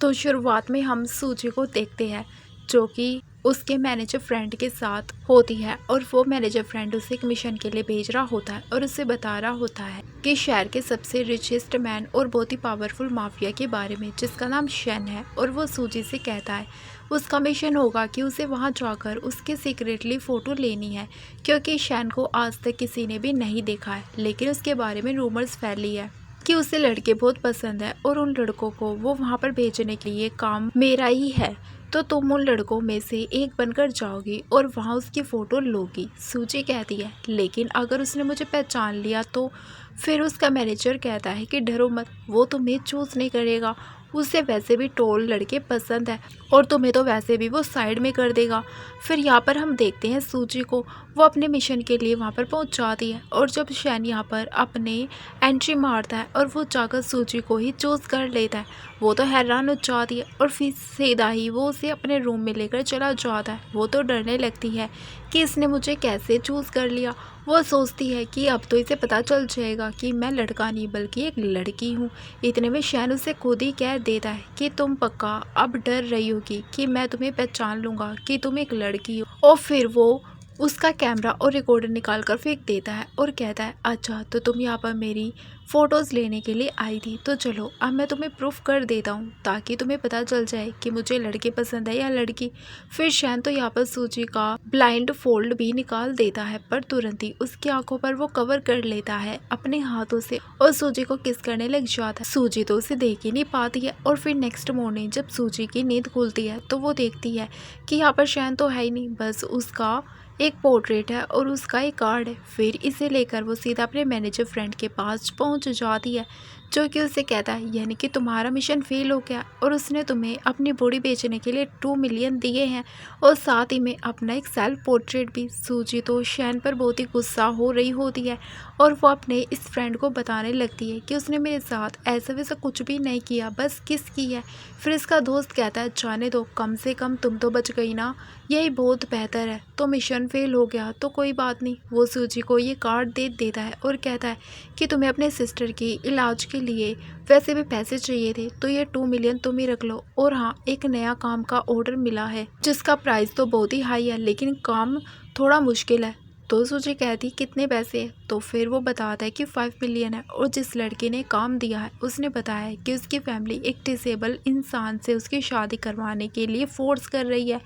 तो शुरुआत में हम सूजी को देखते हैं जो कि उसके मैनेजर फ्रेंड के साथ होती है और वो मैनेजर फ्रेंड उसे एक मिशन के लिए भेज रहा होता है और उसे बता रहा होता है कि शहर के सबसे रिचेस्ट मैन और बहुत ही पावरफुल माफिया के बारे में जिसका नाम शन है। और वो सूजी से कहता है उसका मिशन होगा कि उसे वहां जाकर उसके सीक्रेटली फ़ोटो लेनी है क्योंकि शैन को आज तक किसी ने भी नहीं देखा है, लेकिन उसके बारे में रूमर्स फैली है कि उसे लड़के बहुत पसंद है और उन लड़कों को वो वहाँ पर भेजने के लिए काम मेरा ही है। तो तुम उन लड़कों में से एक बनकर जाओगी और वहाँ उसकी फ़ोटो लोगी। सूजी कहती है लेकिन अगर उसने मुझे पहचान लिया तो? फिर उसका मैनेजर कहता है कि डरो मत, वो तुम्हें चूज़ नहीं करेगा, उसे वैसे भी टोल लड़के पसंद है और तुम्हें तो वैसे भी वो साइड में कर देगा। फिर यहाँ पर हम देखते हैं सूजी को, वो अपने मिशन के लिए वहाँ पर पहुँच जाती है और जब शैन यहाँ पर अपने एंट्री मारता है और वो जाकर सूजी को ही चूज़ कर लेता है, वो तो हैरान हो जाती है और फिर सीधा ही वो उसे अपने रूम में लेकर चला जाता है। वो तो डरने लगती है कि इसने मुझे कैसे चूज़ कर लिया। वो सोचती है कि अब तो इसे पता चल जाएगा कि मैं लड़का नहीं बल्कि एक लड़की हूँ। इतने में शैन उसे खुद ही कह देता है कि तुम पक्का अब डर रही होगी कि मैं तुम्हें पहचान लूँगा कि तुम एक लड़की हो। और फिर वो उसका कैमरा और रिकॉर्डर निकाल कर फेंक देता है और कहता है अच्छा तो तुम यहाँ पर मेरी फ़ोटोज़ लेने के लिए आई थी, तो चलो अब मैं तुम्हें प्रूफ कर देता हूँ ताकि तुम्हें पता चल जाए कि मुझे लड़के पसंद है या लड़की। फिर शैन तो यहाँ पर सूजी का ब्लाइंड फोल्ड भी निकाल देता है पर तुरंत ही उसकी आंखों पर वो कवर कर लेता है अपने हाथों से और सूजी को किस करने लग जाता है। सूजी तो उसे देख ही नहीं पाती है और फिर नेक्स्ट मॉर्निंग जब सूजी की नींद खुलती है तो वो देखती है कि यहाँ पर शैन तो है ही नहीं, बस उसका एक पोर्ट्रेट है और उसका एक कार्ड है। फिर इसे लेकर वो सीधा अपने मैनेजर फ्रेंड के पास पहुंच जाती है जो कि उसे कहता है यानी कि तुम्हारा मिशन फेल हो गया और उसने तुम्हें अपनी बॉडी बेचने के लिए 2 मिलियन दिए हैं और साथ ही में अपना एक सेल्फ पोर्ट्रेट भी। सूजी तो शैन पर बहुत ही गुस्सा हो रही होती है और वो अपने इस फ्रेंड को बताने लगती है कि उसने मेरे साथ ऐसा वैसा कुछ भी नहीं किया, बस किस की है। फिर इसका दोस्त कहता है जाने दो, कम से कम तुम तो बच गई ना, यही बहुत बेहतर है। तो मिशन फेल हो गया तो कोई बात नहीं। वो सूजी को ये कार्ड दे देता है और कहता है कि तुम्हें अपने सिस्टर की इलाज के लिए वैसे भी पैसे चाहिए थे तो ये 2 मिलियन तुम ही रख लो। और हाँ, एक नया काम का ऑर्डर मिला है जिसका प्राइस तो बहुत ही हाई है लेकिन काम थोड़ा मुश्किल है। तो सूजी कहती कितने पैसे है? तो फिर वो बताता है कि 5 मिलियन है और जिस लड़के ने काम दिया है उसने बताया है कि उसकी फैमिली एक डिसेबल इंसान से उसकी शादी करवाने के लिए फोर्स कर रही है,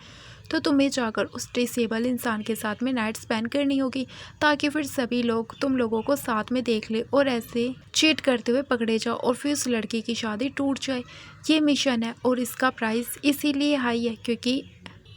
तो तुम्हें जाकर उस डिसेबल इंसान के साथ में नाइट स्पेंड करनी होगी ताकि फिर सभी लोग तुम लोगों को साथ में देख ले और ऐसे चीट करते हुए पकड़े जाओ और फिर उस लड़की की शादी टूट जाए। ये मिशन है और इसका प्राइस इसीलिए हाई है क्योंकि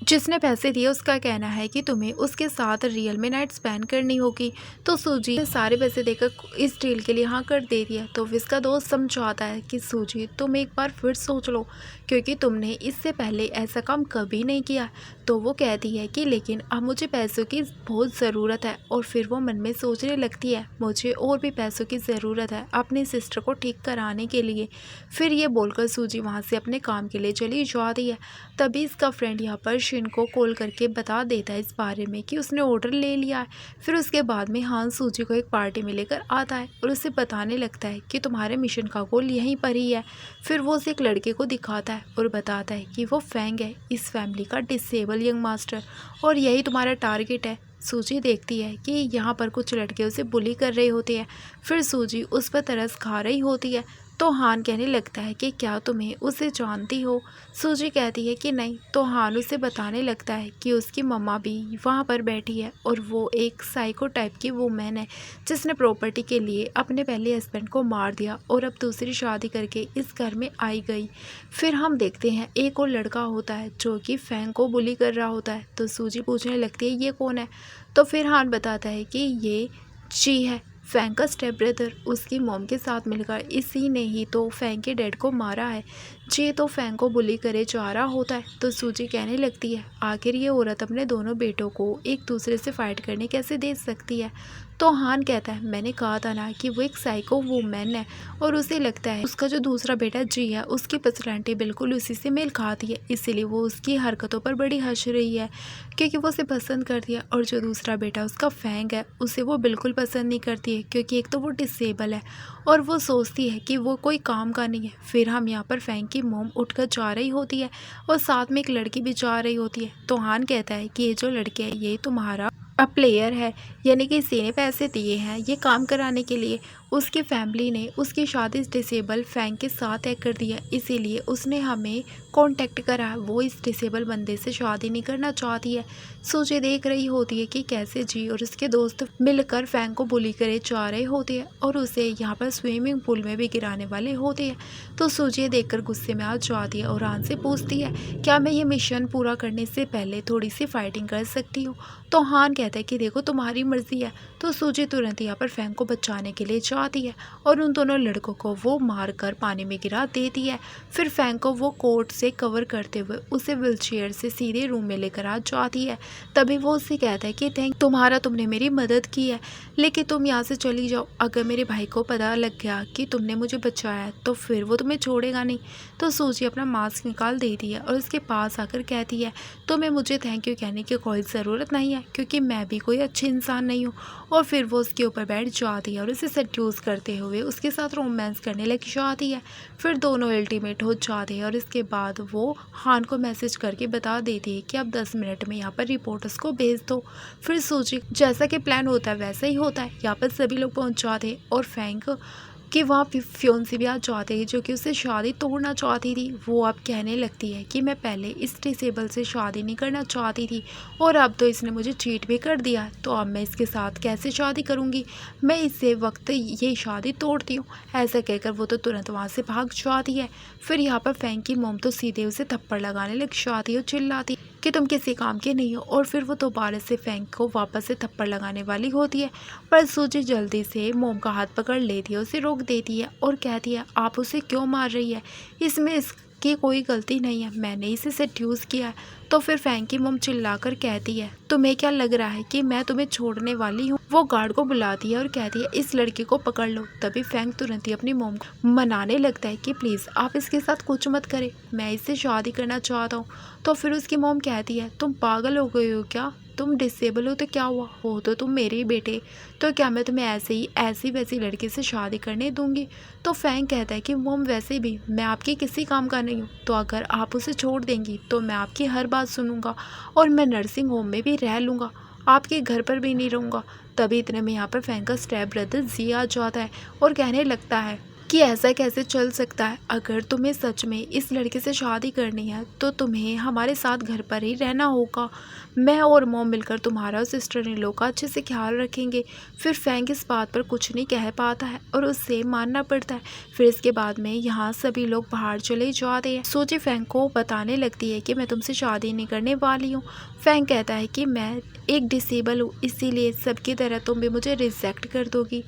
जिसने पैसे दिए उसका कहना है कि तुम्हें उसके साथ रियल में नाइट स्पेंड करनी होगी। तो सूजी ने सारे पैसे देकर इस डील के लिए हाँ कर दे दिया। तो इसका दोस्त समझाता है कि सूजी तुम एक बार फिर सोच लो क्योंकि तुमने इससे पहले ऐसा काम कभी नहीं किया। तो वो कहती है कि लेकिन अब मुझे पैसों की बहुत ज़रूरत है और फिर वो मन में सोचने लगती है मुझे और भी पैसों की ज़रूरत है अपनी सिस्टर को ठीक कराने के लिए। फिर ये बोलकर सूजी वहाँ से अपने काम के लिए चली जाती है। तभी इसका फ्रेंड यहाँ पर शिन को कॉल करके बता देता है इस बारे में कि उसने ऑर्डर ले लिया है। फिर उसके बाद में हान सूजी को एक पार्टी में लेकर आता है और उसे बताने लगता है कि तुम्हारे मिशन का गोल यहीं पर ही है। फिर वो उसे एक लड़के को दिखाता है और बताता है कि वो फैंग है, इस फैमिली का डिसेबल यंग मास्टर, और यही तुम्हारा टारगेट है। सूजी देखती है कि यहाँ पर कुछ लड़के उसे बुली कर रहे होते हैं। फिर सूजी उस पर तरस खा रही होती है तो हान कहने लगता है कि क्या तुम्हें उसे जानती हो? सूजी कहती है कि नहीं। तो हान उसे बताने लगता है कि उसकी मम्मा भी वहाँ पर बैठी है और वो एक साइको टाइप की वूमेन है जिसने प्रॉपर्टी के लिए अपने पहले हस्बैंड को मार दिया और अब दूसरी शादी करके इस घर में आई गई। फिर हम देखते हैं एक और लड़का होता है जो कि फैंग को बुली कर रहा होता है। तो सूजी पूछने लगती है ये कौन है? तो फिर हान बताता है कि ये ची है, फैंग का स्टेप ब्रदर। उसकी मॉम के साथ मिलकर इसी ने ही तो फैंग के डैड को मारा है। जे तो फैंग को बुली करे जा रहा होता है। तो सूजी कहने लगती है आखिर ये औरत अपने दोनों बेटों को एक दूसरे से फाइट करने कैसे दे सकती है? तो हान कहता है मैंने कहा था ना कि वो एक साइको वूमेन है और उसे लगता है उसका जो दूसरा बेटा जी है उसकी पर्सनैलिटी बिल्कुल उसी से मेल खाती है, इसीलिए वो उसकी हरकतों पर बड़ी हंस रही है क्योंकि वो उसे पसंद करती है। और जो दूसरा बेटा उसका फैंग है उसे वो बिल्कुल पसंद नहीं करती है क्योंकि एक तो वो डिसेबल है और वो सोचती है कि वो कोई काम का नहीं है। फिर हम यहाँ पर फैंग की मोम उठकर जा रही होती है और साथ में एक लड़की भी जा रही होती है। तो हान कहता है कि ये जो लड़की है ये तुम्हारा प्लेयर है, यानी कि इसी ने पैसे दिए हैं ये काम कराने के लिए। उसकी फैमिली ने उसकी शादी इस डिसेबल फैंग के साथ तय कर दिया, इसीलिए उसने हमें कांटेक्ट करा। वो इस डिसेबल बंदे से शादी नहीं करना चाहती है। सूजी देख रही होती है कि कैसे जी और उसके दोस्त मिलकर फैंग को बुली करे जा रहे होते हैं और उसे यहाँ पर स्विमिंग पूल में भी गिराने वाले होते हैं। तो सूजी देखकर गुस्से में आ जाती है और हान से पूछती है क्या मैं ये मिशन पूरा करने से पहले थोड़ी सी फाइटिंग कर सकती हूँ। तो हान कहता है कि देखो तुम्हारी मर्जी है। तो सूजी तुरंत यहाँ पर फैंग को बचाने के लिए जाती है और उन दोनों लड़कों को वो मारकर पानी में गिरा देती है। फिर फैंग को वो कोट से कवर करते हुए उसे व्हीलचेयर से सीधे रूम में लेकर आ जाती है। तभी वो उससे कहता है कि थैंक तुम्हारा, तुमने मेरी मदद की है लेकिन तुम यहाँ से चली जाओ। अगर मेरे भाई को पता लग गया कि तुमने मुझे बचाया तो फिर वो तुम्हें छोड़ेगा नहीं। तो सूजी अपना मास्क निकाल देती है और उसके पास आकर कहती है तुम्हें मुझे थैंक यू कहने की कोई ज़रूरत नहीं है क्योंकि मैं भी कोई अच्छी इंसान नहीं हूँ। और फिर वो उसके ऊपर बैठ जाती है और उसे सेड्यूस करते हुए उसके साथ रोमांस करने लग जाती है। फिर दोनों अल्टीमेट हो जाते हैं और इसके बाद वो हान को मैसेज करके बता देती है कि अब 10 मिनट में यहाँ पर रिपोर्टर्स को भेज दो। फिर सूजी जैसा कि प्लान होता है वैसा ही होता है। यहाँ पर सभी लोग पहुँच जाते हैं और फैंक कि वहाँ फियोंसी भी आ जाते हैं जो कि उससे शादी तोड़ना चाहती थी। वो अब कहने लगती है कि मैं पहले इस डिसेबल से शादी नहीं करना चाहती थी और अब तो इसने मुझे चीट भी कर दिया, तो अब मैं इसके साथ कैसे शादी करूँगी। मैं इससे वक्त ये शादी तोड़ती हूँ। ऐसा कहकर वो तो तुरंत वहाँ से भाग जाती है। फिर यहाँ पर फैंक की मोम तो सीधे उसे थप्पड़ लगाने लग जाती है और चिल्लाती कि तुम किसी काम के नहीं हो। और फिर वो दोबारा से फैंक को वापस से थप्पड़ लगाने वाली होती है पर सूजी जल्दी से मोम का हाथ पकड़ लेती है, उसे रोक देती है और कहती है आप उसे क्यों मार रही है, इसमें इसकी कोई गलती नहीं है, मैंने इसे सेड्यूस किया है। तो फिर फैंक की मोम चिल्लाकर कहती है तुम्हें क्या लग रहा है कि मैं तुम्हें छोड़ने वाली हूँ। वो गार्ड को बुलाती है और कहती है इस लड़की को पकड़ लो। तभी फैंक तुरंत ही अपनी मोम को मनाने लगता है कि प्लीज़ आप इसके साथ कुछ मत करें, मैं इससे शादी करना चाहता हूँ। तो फिर उसकी मोम कहती है तुम पागल हो गए हो क्या, तुम डिसेबल हो तो क्या हुआ, हो तो तुम मेरे ही बेटे, तो क्या मैं तुम्हें ऐसे ही ऐसी वैसी लड़की से शादी करने दूंगी। तो फैंक कहता है कि मोम वैसे भी मैं आपके किसी काम का नहीं हूँ, तो अगर आप उसे छोड़ देंगी तो मैं आपकी हर बात सुनूंगा और मैं नर्सिंग होम में भी रह लूँगा, आपके घर पर भी नहीं रहूँगा। तभी इतने में यहाँ पर फैंक का स्टेप ब्रदर जी आ जाता है और कहने लगता है कि ऐसा कैसे चल सकता है, अगर तुम्हें सच में इस लड़के से शादी करनी है तो तुम्हें हमारे साथ घर पर ही रहना होगा। मैं और मॉम मिलकर तुम्हारा और सिस्टर इन लोग का अच्छे से ख्याल रखेंगे। फिर फैंक इस बात पर कुछ नहीं कह पाता है और उससे मानना पड़ता है। फिर इसके बाद में यहाँ सभी लोग बाहर चले जाते हैं। सोची फैंक को बताने लगती है कि मैं तुमसे शादी नहीं करने वाली हूँ। फैंक कहता है कि मैं एक डिसेबल हूँ, इसीलिए सबकी तरह तुम भी मुझे रिजेक्ट कर दोगी।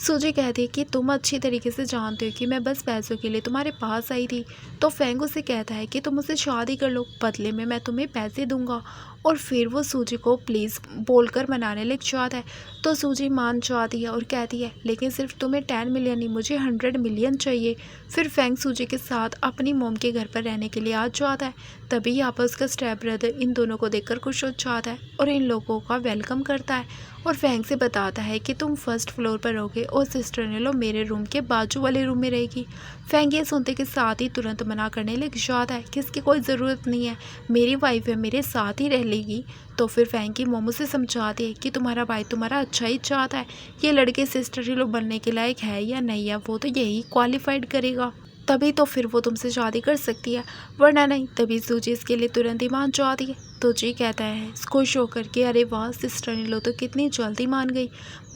सूजी कहती है कि तुम अच्छी तरीके से जानते हो कि मैं बस पैसों के लिए तुम्हारे पास आई थी। तो फैंग उसे कहता है कि तुम मुझसे शादी कर लो, बदले में मैं तुम्हें पैसे दूंगा। और फिर वो सूजी को प्लीज़ बोलकर मनाने लग जाता है। तो सूजी मान जाती है और कहती है लेकिन सिर्फ तुम्हें 10 मिलियन नहीं, मुझे 100 मिलियन चाहिए। फिर फैंग सूजी के साथ अपनी मोम के घर पर रहने के लिए आ जाता है। तभी यहाँ पर उसका स्टेप ब्रदर इन दोनों को देखकर खुश हो जाता है और इन लोगों का वेलकम करता है और फैंग से बताता है कि तुम फर्स्ट फ्लोर पर रहोगे और सिस्टर ने लो मेरे रूम के बाजू वाले रूम में रहेगी। फैंग ये सुनते के साथ ही तुरंत मना करने लग जाता है कि इसकी कोई ज़रूरत नहीं है, मेरी वाइफ है, मेरे साथ ही रह लेगी। तो फिर फैंग की मोमो से समझाती है कि तुम्हारा भाई तुम्हारा अच्छा ही चाहता है, ये लड़के सिस्टर लो बनने के लायक है या नहीं है वो तो यही क्वालिफाइड करेगा, तभी तो फिर वो तुमसे शादी कर सकती है, वरना नहीं। तभी सूजी इसके लिए तुरंत ही मान जाती है। तो जी कहता है खुश होकर के अरे वाह सिस्टर इन लो तो कितनी जल्दी मान गई,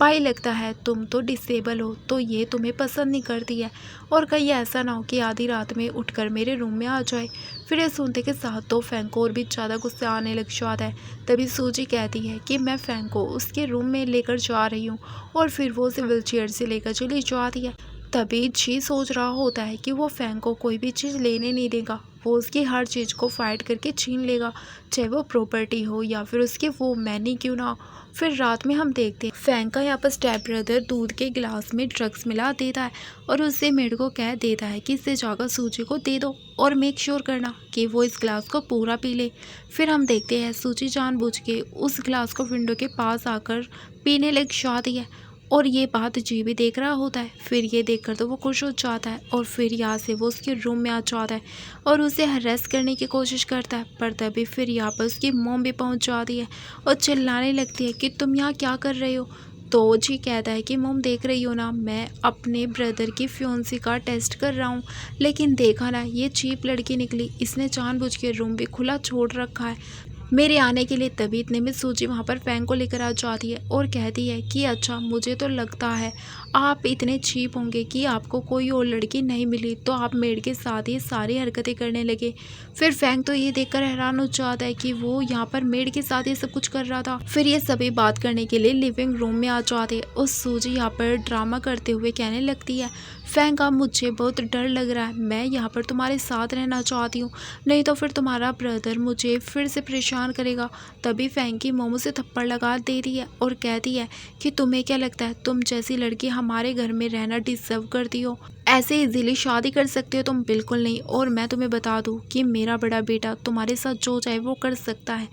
भाई लगता है तुम तो डिसेबल हो तो ये तुम्हें पसंद नहीं करती है और कहीं ऐसा ना हो कि आधी रात में उठकर मेरे रूम में आ जाए। फिर ये सुनते के साथ तो फैंग को और भी ज़्यादा गुस्सा आने लग जाता है। तभी सूजी कहती है कि मैं फैंग को उसके रूम में लेकर जा रही हूँ और फिर वो उसे व्हीलचेयर से लेकर चली जाती है। तभी जी सोच रहा होता है कि वो फैंग को कोई भी चीज़ लेने नहीं देगा। वो उसकी हर चीज़ को फाइट करके छीन लेगा, चाहे वो प्रॉपर्टी हो या फिर उसके वो मैनी क्यों ना हो। फिर रात में हम देखते हैं फैंग का यहाँ पर स्टेप ब्रदर दूध के गिलास में ड्रग्स मिला देता है और उससे मेड को कह देता है कि इसे जाकर सूजी को दे दो और मेक श्योर करना कि वो इस गिलास को पूरा पी ले। फिर हम देखते हैं सूजी जानबूझ के उस गिलास को विंडो के पास आकर पीने लग जाती है और ये बात जी भी देख रहा होता है। फिर ये देखकर तो वो खुश हो जाता है और फिर यहाँ से वो उसके रूम में आ जाता है और उसे हरेस करने की कोशिश करता है, पर तभी फिर यहाँ पर उसकी मॉम भी पहुँच जाती है और चिल्लाने लगती है कि तुम यहाँ क्या कर रहे हो। तो जी कहता है कि मॉम देख रही हो ना, मैं अपने ब्रदर की फियोंसी का टेस्ट कर रहा हूँ, लेकिन देखा ना ये चीप लड़की निकली, इसने जानबूझ के रूम भी खुला छोड़ रखा है मेरे आने के लिए। तभी इतने में सूजी वहाँ पर फैंग को लेकर आ जाती है और कहती है कि अच्छा मुझे तो लगता है आप इतने चीप होंगे कि आपको कोई और लड़की नहीं मिली तो आप मेड के साथ ये सारी हरकतें करने लगे। फिर फैंग तो ये देखकर हैरान हो जाता है कि वो यहाँ पर मेड के साथ ये सब कुछ कर रहा था। फिर ये सभी बात करने के लिए लिविंग रूम में आ जाते हैं और सूजी यहाँ पर ड्रामा करते हुए कहने लगती है फैंग अब मुझे बहुत डर लग रहा है, मैं यहाँ पर तुम्हारे साथ रहना चाहती हूँ, नहीं तो फिर तुम्हारा ब्रदर मुझे फिर से परेशान करेगा। तभी फैंग की मोमो से थप्पड़ लगा देती है और कहती है कि तुम्हें क्या लगता है तुम जैसी लड़की हमारे घर में रहना डिजर्व करती हो, ऐसे इजीली शादी कर सकते हो तुम? बिल्कुल नहीं। और मैं तुम्हें बता दूं कि मेरा बड़ा बेटा तुम्हारे साथ जो चाहे वो कर सकता है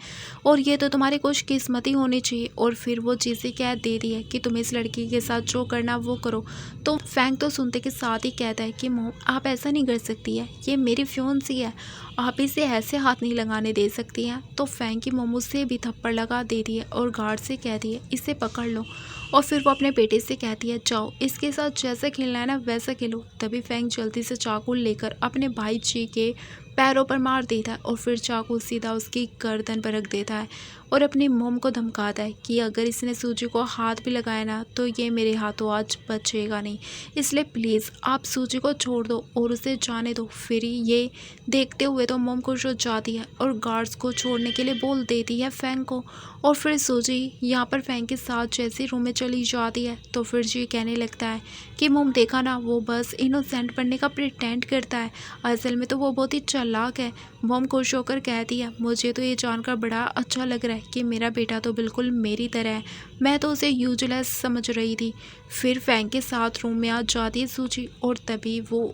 और ये तो तुम्हारी खुशकिस्मती होनी चाहिए। और फिर वो चीज़ें कह देती है कि तुम इस लड़की के साथ जो करना वो करो। तो फैंग तो सुनते के साथ ही कहता है कि मोम आप ऐसा नहीं कर सकती है, ये मेरी फियोंसी है, आप इसे ऐसे हाथ नहीं लगाने दे सकती हैं। तो फैंग की मोमो से भी थप्पड़ लगा देती है और गार्ड से कहती है इसे पकड़ लो। और फिर वो अपने बेटे से कहती है जाओ इसके साथ जैसा खेलना है ना वैसा खेलो। तभी फैंग जल्दी से चाकू लेकर अपने भाई जी के पैरों पर मार देता है और फिर चाकू सीधा उसकी गर्दन पर रख देता है और अपनी मोम को धमकाता है कि अगर इसने सूजी को हाथ भी लगाया ना तो ये मेरे हाथों आज बचेगा नहीं, इसलिए प्लीज़ आप सूजी को छोड़ दो और उसे जाने दो। फिर ये देखते हुए तो मोम खुश हो जाती है और गार्ड्स को छोड़ने के लिए बोल देती है फैंग को। और फिर सूजी यहाँ पर फैंग के साथ जैसे रूम में चली जाती है तो फिर जी कहने लगता है कि मोम देखा ना वो बस इनोसेंट बनने का प्रिटेंड करता है, असल में तो वो बहुत ही चालाक है। मोम खुश होकर कहती है मुझे तो ये जानकर बड़ा अच्छा लग रहा है कि मेरा बेटा तो बिल्कुल मेरी तरह है, मैं तो उसे यूजलेस समझ रही थी। फिर फैंग के साथ रूम में आ जाती है सूजी और तभी वो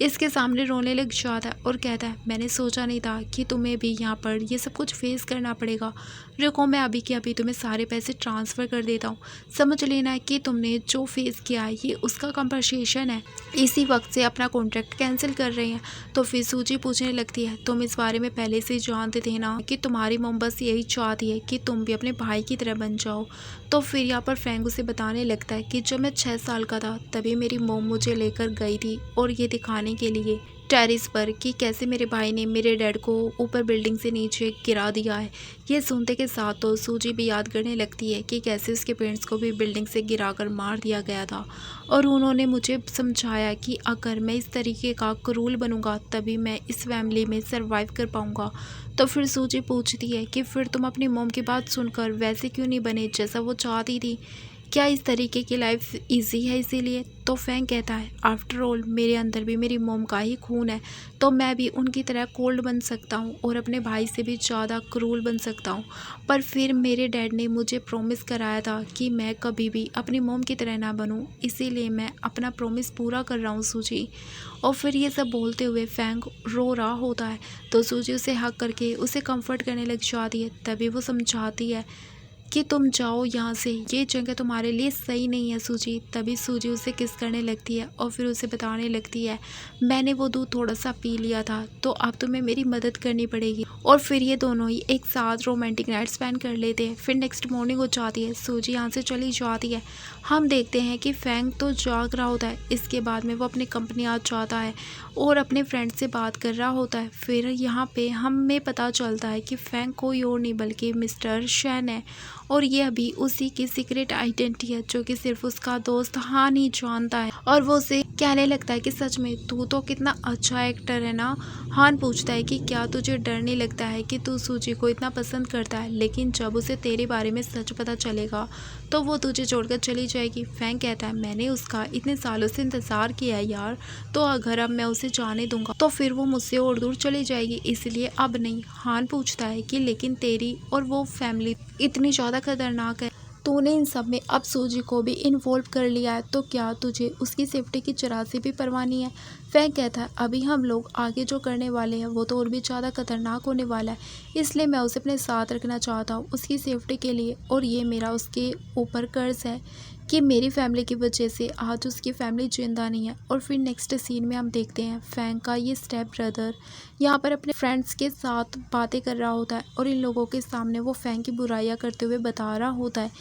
इसके सामने रोने लग जाता है और कहता है मैंने सोचा नहीं था कि तुम्हें भी यहाँ पर ये सब कुछ फेस करना पड़ेगा, रुको मैं अभी के अभी तुम्हें सारे पैसे ट्रांसफ़र कर देता हूँ, समझ लेना कि तुमने जो फेस किया है ये उसका कंपनसेशन है, इसी वक्त से अपना कॉन्ट्रैक्ट कैंसिल कर रहे हैं। तो फिर सूजी पूछने लगती है तुम इस बारे में पहले से जानते थे ना कि तुम्हारी मोम बस यही चाहती है कि तुम भी अपने भाई की तरह बन जाओ। तो फिर यहाँ पर फ्रैंक उसे बताने लगता है कि जब मैं 6 साल का था तभी मेरी मोम मुझे लेकर गई थी और ये दिखाने के लिए टेरिस पर कि कैसे मेरे भाई ने मेरे डैड को ऊपर बिल्डिंग से नीचे गिरा दिया है। ये सुनते के साथ तो सूजी भी याद करने लगती है कि कैसे उसके पेरेंट्स को भी बिल्डिंग से गिराकर मार दिया गया था और उन्होंने मुझे समझाया कि अगर मैं इस तरीके का क्रूर बनूंगा तभी मैं इस फैमिली में सरवाइव कर पाऊंगा। तो फिर सूजी पूछती है कि फिर तुम अपनी मोम की बात सुनकर वैसे क्यों नहीं बने जैसा वो चाहती थी, क्या इस तरीके की लाइफ इजी है इसीलिए? तो फैंग कहता है आफ्टर ऑल मेरे अंदर भी मेरी मोम का ही खून है, तो मैं भी उनकी तरह कोल्ड बन सकता हूँ और अपने भाई से भी ज़्यादा क्रूर बन सकता हूँ। पर फिर मेरे डैड ने मुझे प्रॉमिस कराया था कि मैं कभी भी अपनी मोम की तरह ना बनूँ, इसीलिए मैं अपना प्रॉमिस पूरा कर रहा हूँ सूजी। और फिर ये सब बोलते हुए फैंग रो रहा होता है तो सूजी उसे हक करके उसे कंफर्ट करने लग जाती है। तभी वो समझाती है कि तुम जाओ यहाँ से, ये जगह तुम्हारे लिए सही नहीं है सूजी। तभी सूजी उसे किस करने लगती है और फिर उसे बताने लगती है मैंने वो दूध थोड़ा सा पी लिया था तो अब तुम्हें मेरी मदद करनी पड़ेगी। और फिर ये दोनों ही एक साथ रोमांटिक नाइट स्पेंड कर लेते हैं। फिर नेक्स्ट मॉर्निंग हो जाती है, सूजी यहाँ से चली जाती है। हम देखते हैं कि फैंग तो जाग रहा होता है, इसके बाद में वो अपनी कंपनी आ जाता है और अपने फ्रेंड से बात कर रहा होता है। फिर यहाँ पे हमें पता चलता है कि फैंग कोई और नहीं बल्कि मिस्टर शैन है और ये अभी उसी की सीक्रेट आइडेंटिटी है जो कि सिर्फ उसका दोस्त हान ही जानता है। और वो उसे कहने लगता है कि सच में तू तो कितना अच्छा एक्टर है ना। हान पूछता है कि क्या तुझे डर नहीं लगता है कि तू सूजी को इतना पसंद करता है, लेकिन जब उसे तेरे बारे में सच पता चलेगा तो वो तुझे छोड़कर चली जाएगी। फैंग कहता है मैंने उसका इतने सालों से इंतज़ार किया है यार, तो अगर अब मैं उसे जाने दूंगा तो फिर वो मुझसे और दूर चली जाएगी, इसलिए अब नहीं। हान पूछता है कि लेकिन तेरी और वो फैमिली इतनी ज़्यादा खतरनाक है, तूने इन सब में अब सूजी को भी इन्वॉल्व कर लिया है, तो क्या तुझे उसकी सेफ्टी की जरा सी भी परवाह नहीं है। फैंग कहता है अभी हम लोग आगे जो करने वाले हैं वो तो और भी ज़्यादा खतरनाक होने वाला है, इसलिए मैं उसे अपने साथ रखना चाहता हूँ उसकी सेफ्टी के लिए। और ये मेरा उसके ऊपर कर्ज है कि मेरी फैमिली की वजह से आज उसकी फैमिली जिंदा नहीं है। और फिर नेक्स्ट सीन में हम देखते हैं फैंग का ये स्टेप ब्रदर यहाँ पर अपने फ्रेंड्स के साथ बातें कर रहा होता है और इन लोगों के सामने वो फैंग की बुराइयां करते हुए बता रहा होता है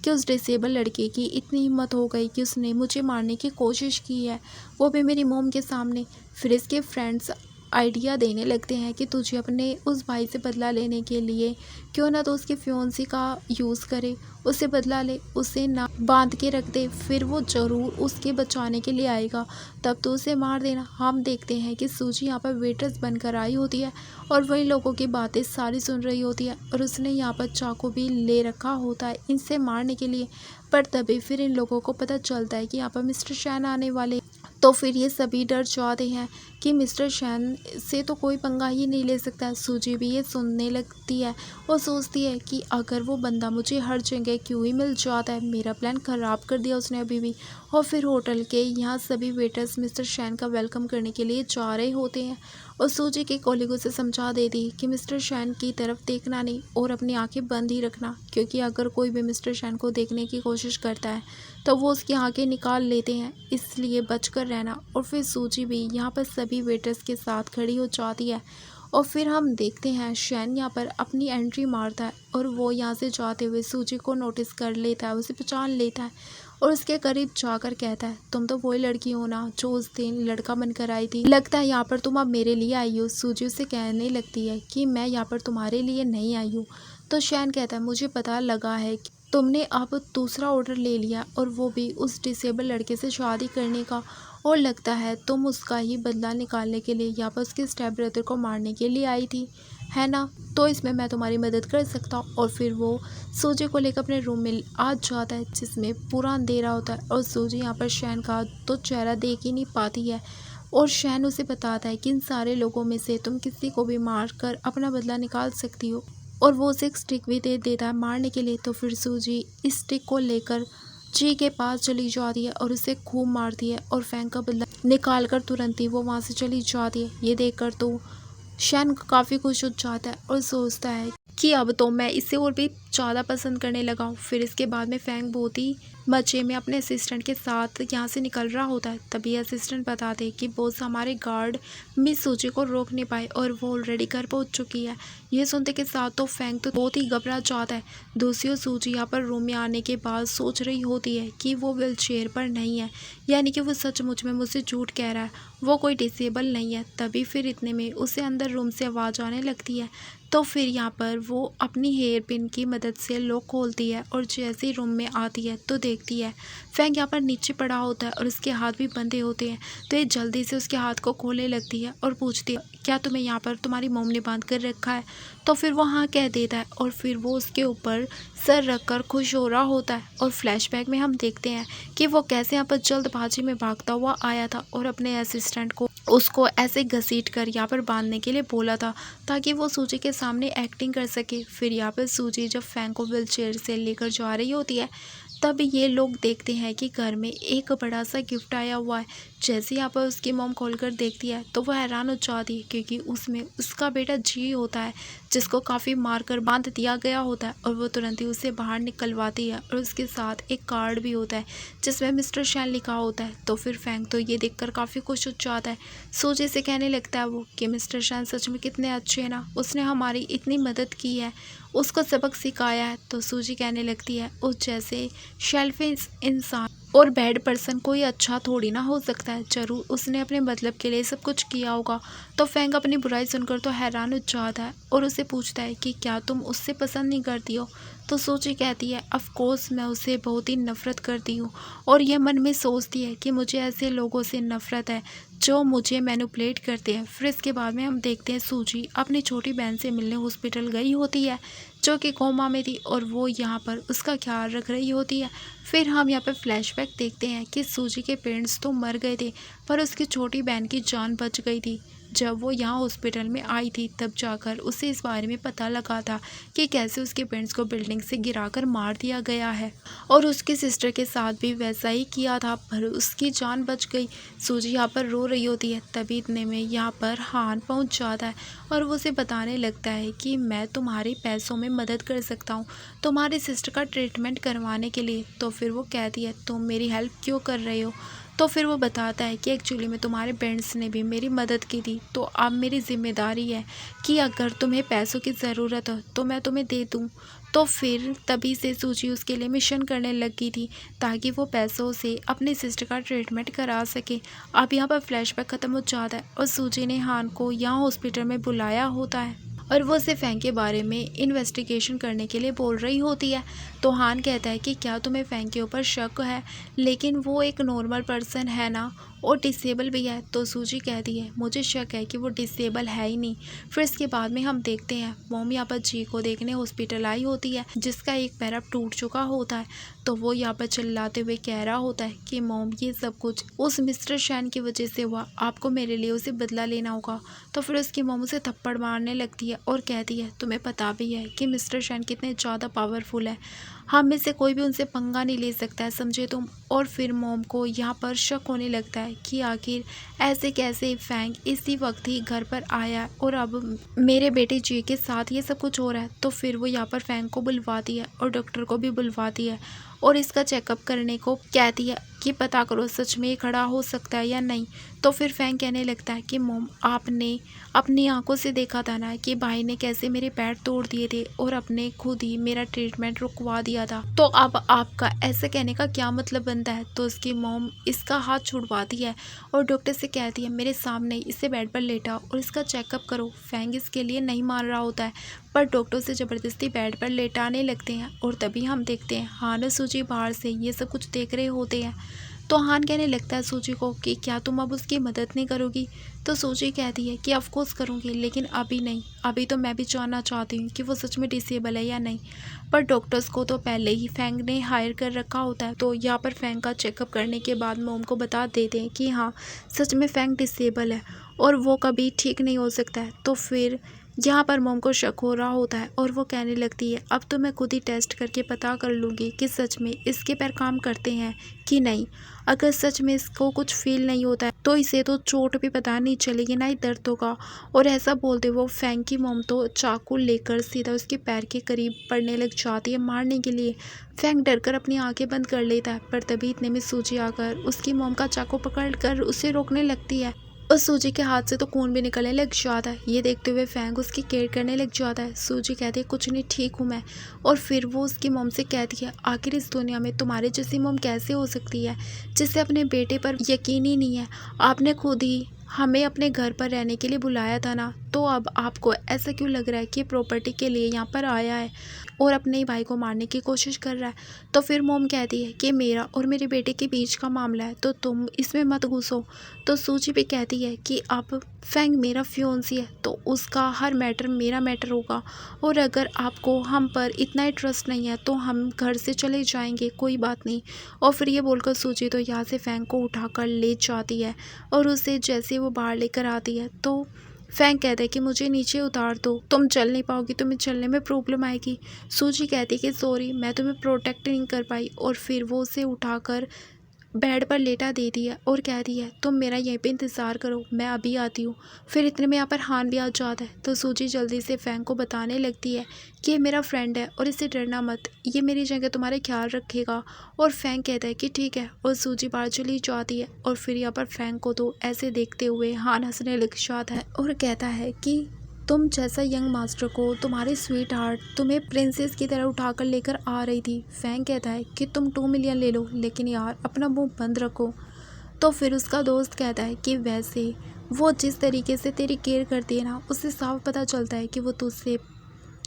कि उस डिसेबल लड़के की इतनी हिम्मत हो गई कि उसने मुझे मारने की कोशिश की है, वो भी मेरी मोम के सामने। फिर इसके फ्रेंड्स आइडिया देने लगते हैं कि तुझे अपने उस भाई से बदला लेने के लिए क्यों ना तो उसके फियोंसी का यूज़ करे, उसे बदला ले, उसे ना बांध के रख दे, फिर वो ज़रूर उसके बचाने के लिए आएगा, तब तो उसे मार देना। हम देखते हैं कि सूजी यहाँ पर वेट्रेस बनकर आई होती है और वही लोगों की बातें सारी सुन रही होती है और उसने यहाँ पर चाकू भी ले रखा होता है इनसे मारने के लिए। पर तभी फिर इन लोगों को पता चलता है कि यहाँ पर मिस्टर शैन आने वाले, तो फिर ये सभी डर जाते हैं कि मिस्टर शैन से तो कोई पंगा ही नहीं ले सकता। सूजी भी ये सुनने लगती है और सोचती है कि अगर वो बंदा मुझे हर जगह क्यों ही मिल जाता है, मेरा प्लान ख़राब कर दिया उसने अभी भी। और फिर होटल के यहाँ सभी वेटर्स मिस्टर शैन का वेलकम करने के लिए जा रहे होते हैं और सूजी के कोलिगों से समझा देती कि मिस्टर शैन की तरफ देखना नहीं और अपनी आंखें बंद ही रखना, क्योंकि अगर कोई भी मिस्टर शैन को देखने की कोशिश करता है तो वो उसकी आंखें निकाल लेते हैं, इसलिए बचकर रहना। और फिर सूजी भी यहाँ पर सभी वेटर्स के साथ खड़ी हो जाती है और फिर हम देखते हैं शैन यहाँ पर अपनी एंट्री मारता है और वो यहाँ से जाते हुए सूजी को नोटिस कर लेता है, उसे पहचान लेता है और उसके करीब जाकर कहता है तुम तो वही लड़की हो ना जो उस दिन लड़का बनकर आई थी, लगता है यहाँ पर तुम अब मेरे लिए आई हो। सूजी उसे कहने लगती है कि मैं यहाँ पर तुम्हारे लिए नहीं आई हूँ। तो शैन कहता है मुझे पता लगा है कि तुमने अब दूसरा ऑर्डर ले लिया और वो भी उस डिसेबल लड़के से शादी करने का, और लगता है तुम उसका ही बदला निकालने के लिए यहाँ पर उसके स्टेप ब्रदर को मारने के लिए आई थी, है ना, तो इसमें मैं तुम्हारी मदद कर सकता हूँ। और फिर वो सूजी को लेकर अपने रूम में आ जाता है जिसमें पूरा अंधेरा होता है और सूजी यहाँ पर शैन का तो चेहरा देख ही नहीं पाती है और शैन उसे बताता है कि इन सारे लोगों में से तुम किसी को भी मार कर अपना बदला निकाल सकती हो और वो उसे एक स्टिक भी दे देता है मारने के लिए। तो फिर सूजी इस स्टिक को लेकर जी के पास चली जाती है और उसे खूब मारती है और फैंग का बदला निकाल कर तुरंत ही वो वहाँ से चली जाती है। ये देखकर तो शैन काफ़ी खुश हो जाता है और सोचता है कि अब तो मैं इसे और भी ज़्यादा पसंद करने लगा हूँ। फिर इसके बाद में फैंग बहुत ही मजे में अपने असिस्टेंट के साथ यहाँ से निकल रहा होता है, तभी असिस्टेंट बताते कि बॉस हमारे गार्ड मिस सूजी को रोक नहीं पाए और वो ऑलरेडी घर पहुँच चुकी है। ये सुनते के साथ तो फैंग तो बहुत ही घबरा जाता है। दूसरी ओर सूजी यहाँ पर रूम में आने के बाद सोच रही होती है कि वो व्हील चेयर पर नहीं है, यानी कि वो सचमुच में मुझसे झूठ कह रहा है, वो कोई डिसेबल नहीं है। तभी फिर इतने में उसे अंदर रूम से आवाज़ आने लगती है, तो फिर यहाँ पर वो अपनी हेयर पिन की मदद से लॉक खोलती है और जैसे ही रूम में आती है तो देखती है फैंग यहाँ पर नीचे पड़ा होता है और उसके हाथ भी बंधे होते हैं। तो ये जल्दी से उसके हाथ को खोलने लगती है और पूछती है क्या तुम्हें यहाँ पर तुम्हारी मोम ने बांध कर रखा है। तो फिर वो हाँ कह देता है और फिर वो उसके ऊपर सर रखकर खुश हो रहा होता है। और फ्लैशबैक में हम देखते हैं कि वो कैसे यहाँ पर जल्दबाजी में भागता हुआ आया था और अपने असिस्टेंट को उसको ऐसे घसीट कर यहाँ पर बांधने के लिए बोला था ताकि वो सूजी के सामने एक्टिंग कर सके। फिर यहाँ पर सूजी जब फैंग को व्हील चेयर से लेकर जा रही होती है तब ये लोग देखते हैं कि घर में एक बड़ा सा गिफ्ट आया हुआ है। जैसे यहाँ पर उसकी मॉम खोलकर देखती है तो वह हैरान हो जाती है क्योंकि उसमें उसका बेटा जी होता है जिसको काफ़ी मारकर बांध दिया गया होता है और वो तुरंत ही उसे बाहर निकलवाती है और उसके साथ एक कार्ड भी होता है जिसमें मिस्टर शैन लिखा होता है। तो फिर फैंग तो ये देखकर काफ़ी खुश हो जाता है। सूजी से कहने लगता है वो कि मिस्टर शैन सच में कितने अच्छे हैं ना, उसने हमारी इतनी मदद की है, उसको सबक सिखाया है। तो सूजी कहने लगती है उस जैसे शेल्फिश इंसान और बैड पर्सन कोई अच्छा थोड़ी ना हो सकता है, जरूर उसने अपने मतलब के लिए सब कुछ किया होगा। तो फैंग अपनी बुराई सुनकर तो हैरान हो जाता है और उससे पूछता है कि क्या तुम उससे पसंद नहीं करती हो। तो सूची कहती है ऑफ कोर्स मैं उससे बहुत ही नफरत करती हूँ, और यह मन में सोचती है कि मुझे ऐसे लोगों से नफरत है जो मुझे मैनिपुलेट करते हैं। फिर इसके बाद में हम देखते हैं सूजी अपनी छोटी बहन से मिलने हॉस्पिटल गई होती है, जो कि कोमा में थी, और वो यहाँ पर उसका ख्याल रख रही होती है। फिर हम यहाँ पर फ्लैशबैक देखते हैं कि सूजी के पेरेंट्स तो मर गए थे, पर उसकी छोटी बहन की जान बच गई थी। जब वो यहाँ हॉस्पिटल में आई थी तब जाकर उसे इस बारे में पता लगा था कि कैसे उसके पेरेंट्स को बिल्डिंग से गिराकर मार दिया गया है, और उसकी सिस्टर के साथ भी वैसा ही किया था, पर उसकी जान बच गई। सूजी यहाँ पर रो रही होती है, तभी इतने में यहाँ पर हान पहुँच जाता है और वो उसे बताने लगता है कि मैं तुम्हारे पैसों में मदद कर सकता हूँ तुम्हारी सिस्टर का ट्रीटमेंट करवाने के लिए। तो फिर वो कहती है तुम मेरी हेल्प क्यों कर रहे हो। तो फिर वो बताता है कि एक्चुअली में तुम्हारे पेरेंट्स ने भी मेरी मदद की थी, तो अब मेरी जिम्मेदारी है कि अगर तुम्हें पैसों की ज़रूरत हो तो मैं तुम्हें दे दूँ। तो फिर तभी से सूजी उसके लिए मिशन करने लगी थी ताकि वो पैसों से अपनी सिस्टर का ट्रीटमेंट करा सके। अब यहाँ पर फ्लैशबैक ख़त्म हो जाता है और सूजी ने हान को यहाँ हॉस्पिटल में बुलाया होता है और वो उसे फैंग के बारे में इन्वेस्टिगेशन करने के लिए बोल रही होती है। तो हान कहता है कि क्या तुम्हें फैंग के ऊपर शक है, लेकिन वो एक नॉर्मल पर्सन है ना, और डिसेबल भी है। तो सूजी कहती है मुझे शक है कि वो डिसेबल है ही नहीं। फिर इसके बाद में हम देखते हैं मोम यहाँ पर जी को देखने हॉस्पिटल आई होती है, जिसका एक पैर अब टूट चुका होता है। तो वो यहाँ पर चिल्लाते हुए कह रहा होता है कि मोम ये सब कुछ उस मिस्टर शैन की वजह से हुआ, आपको मेरे लिए उसे बदला लेना होगा। तो फिर उसकी मोम उसे थप्पड़ मारने लगती है और कहती है तुम्हें पता भी है कि मिस्टर शैन कितने ज़्यादा पावरफुल है, हम में से कोई भी उनसे पंगा नहीं ले सकता है, समझे तुम। और फिर मोम को यहाँ पर शक होने लगता है कि आखिर ऐसे कैसे फैंग इसी वक्त ही घर पर आया और अब मेरे बेटे जी के साथ ये सब कुछ हो रहा है। तो फिर वो यहाँ पर फैंग को बुलवाती है और डॉक्टर को भी बुलवाती है और इसका चेकअप करने को कहती है कि पता करो सच में ये खड़ा हो सकता है या नहीं। तो फिर फैंग कहने लगता है कि मोम आपने अपनी आंखों से देखा था ना कि भाई ने कैसे मेरे पैर तोड़ दिए थे और अपने खुद ही मेरा ट्रीटमेंट रुकवा दिया था, तो अब आपका ऐसे कहने का क्या मतलब बनता है। तो उसकी मोम इसका हाथ छुड़वाती है और डॉक्टर से कहती है मेरे सामने इसे बेड पर लेटाओ और इसका चेकअप करो। फैंग इसके लिए नहीं मान रहा होता है, पर डॉक्टर से ज़बरदस्ती बेड पर लेटाने लगते हैं और तभी हम देखते हैं हान और सूजी बाहर से ये सब कुछ देख रहे होते हैं। तो हान कहने लगता है सूजी को कि क्या तुम अब उसकी मदद नहीं करोगी। तो सूजी कहती है कि ऑफ कोर्स करूँगी, लेकिन अभी नहीं, अभी तो मैं भी जानना चाहती हूँ कि वो सच में डिसेबल है या नहीं। पर डॉक्टर्स को तो पहले ही फैंग ने हायर कर रखा होता है। तो यहाँ पर फैंग का चेकअप करने के बाद मोम को बता देते हैं कि हाँ सच में फैंग डिसेबल है और वो कभी ठीक नहीं हो सकता है। तो फिर यहाँ पर मोम को शक हो रहा होता है और वो कहने लगती है अब तो मैं खुद ही टेस्ट करके पता कर लूँगी कि सच में इसके पैर काम करते हैं कि नहीं। अगर सच में इसको कुछ फील नहीं होता है तो इसे तो चोट भी पता नहीं चलेगी, ना ही दर्द होगा। और ऐसा बोलते वो फैंग की मोम तो चाकू लेकर सीधा उसके पैर के करीब पड़ने लग जाती है मारने के लिए। फैंग डरकर अपनी आंखें बंद कर लेता है, पर तभी इतने में सूजी आकर उसकी मोम का चाकू पकड़कर उसे रोकने लगती है और सूजी के हाथ से तो खून भी निकलने लग जाता है। ये देखते हुए फैंग उसकी केयर करने लग जाता है। सूजी कहती है कुछ नहीं, ठीक हूँ मैं। और फिर वो उसकी मोम से कहती है आखिर इस दुनिया में तुम्हारे जैसी मोम कैसे हो सकती है जिसे अपने बेटे पर यकीन ही नहीं है। आपने खुद ही हमें अपने घर पर रहने के लिए बुलाया था ना, तो अब आपको ऐसा क्यों लग रहा है कि प्रॉपर्टी के लिए यहाँ पर आया है और अपने ही भाई को मारने की कोशिश कर रहा है। तो फिर मोम कहती है कि मेरा और मेरे बेटे के बीच का मामला है तो तुम इसमें मत घुसो। तो सूजी भी कहती है कि अब फैंग मेरा फियोंसी है तो उसका हर मैटर मेरा मैटर होगा, और अगर आपको हम पर इतना ही ट्रस्ट नहीं है तो हम घर से चले जाएंगे, कोई बात नहीं। और फिर ये बोलकर सूजी तो यहाँ से फैंग को उठाकर ले जाती है और उसे जैसे वो बाहर लेकर आती है तो फैंग कहता है कि मुझे नीचे उतार दो, तुम चल नहीं पाओगी, तुम्हें चलने में प्रॉब्लम आएगी। सूजी कहती है कि सॉरी मैं तुम्हें प्रोटेक्ट नहीं कर पाई, और फिर वो उसे उठाकर बेड पर लेटा देती है और कहती है तुम मेरा यहीं पे इंतज़ार करो, मैं अभी आती हूँ। फिर इतने में यहाँ पर हान भी आ जाता है। तो सूजी जल्दी से फैंग को बताने लगती है कि ये मेरा फ्रेंड है और इससे डरना मत, ये मेरी जगह तुम्हारे ख्याल रखेगा। और फैंग कहता है कि ठीक है, और सूजी बाहर चली जाती है। और फिर यहाँ पर फैंग को तो ऐसे देखते हुए हान हंसने लग जाता है और कहता है कि तुम जैसा यंग मास्टर को तुम्हारी स्वीट हार्ट तुम्हें प्रिंसेस की तरह उठाकर लेकर आ रही थी। फैंग कहता है कि तुम 2 मिलियन ले लो, लेकिन यार अपना मुंह बंद रखो। तो फिर उसका दोस्त कहता है कि वैसे वो जिस तरीके से तेरी केयर करती है ना, उससे साफ पता चलता है कि वो तुझसे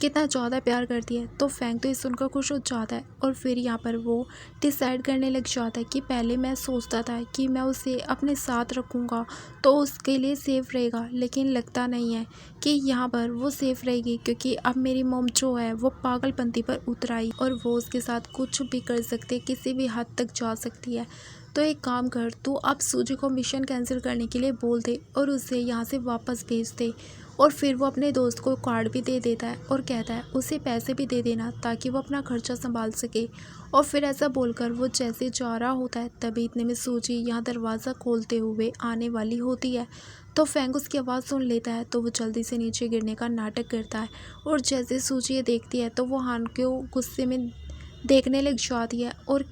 कितना ज़्यादा प्यार करती है। तो फैंग तो ये सुनकर खुश हो जाता है और फिर यहाँ पर वो डिसाइड करने लग जाता है कि पहले मैं सोचता था कि मैं उसे अपने साथ रखूँगा तो उसके लिए सेफ़ रहेगा, लेकिन लगता नहीं है कि यहाँ पर वो सेफ़ रहेगी, क्योंकि अब मेरी मॉम जो है वो पागलपंती पर उतर आई और वो उसके साथ कुछ भी कर सकते, किसी भी हद तक जा सकती है। तो एक काम कर, तू अब सूजी को मिशन कैंसिल करने के लिए बोल दे और उसे यहाँ से वापस भेज दे। और फिर वो अपने दोस्त को कार्ड भी दे देता है और कहता है उसे पैसे भी दे देना ताकि वो अपना खर्चा संभाल सके। और फिर ऐसा बोलकर वो जैसे जा रहा होता है, तभी इतने में सूजी यहाँ दरवाज़ा खोलते हुए आने वाली होती है। तो फैंग उसकी आवाज़ सुन लेता है तो वो जल्दी से नीचे गिरने का नाटक करता है। और जैसे सूजी ये देखती है तो वो हान को गुस्से में देखने लग जाती है और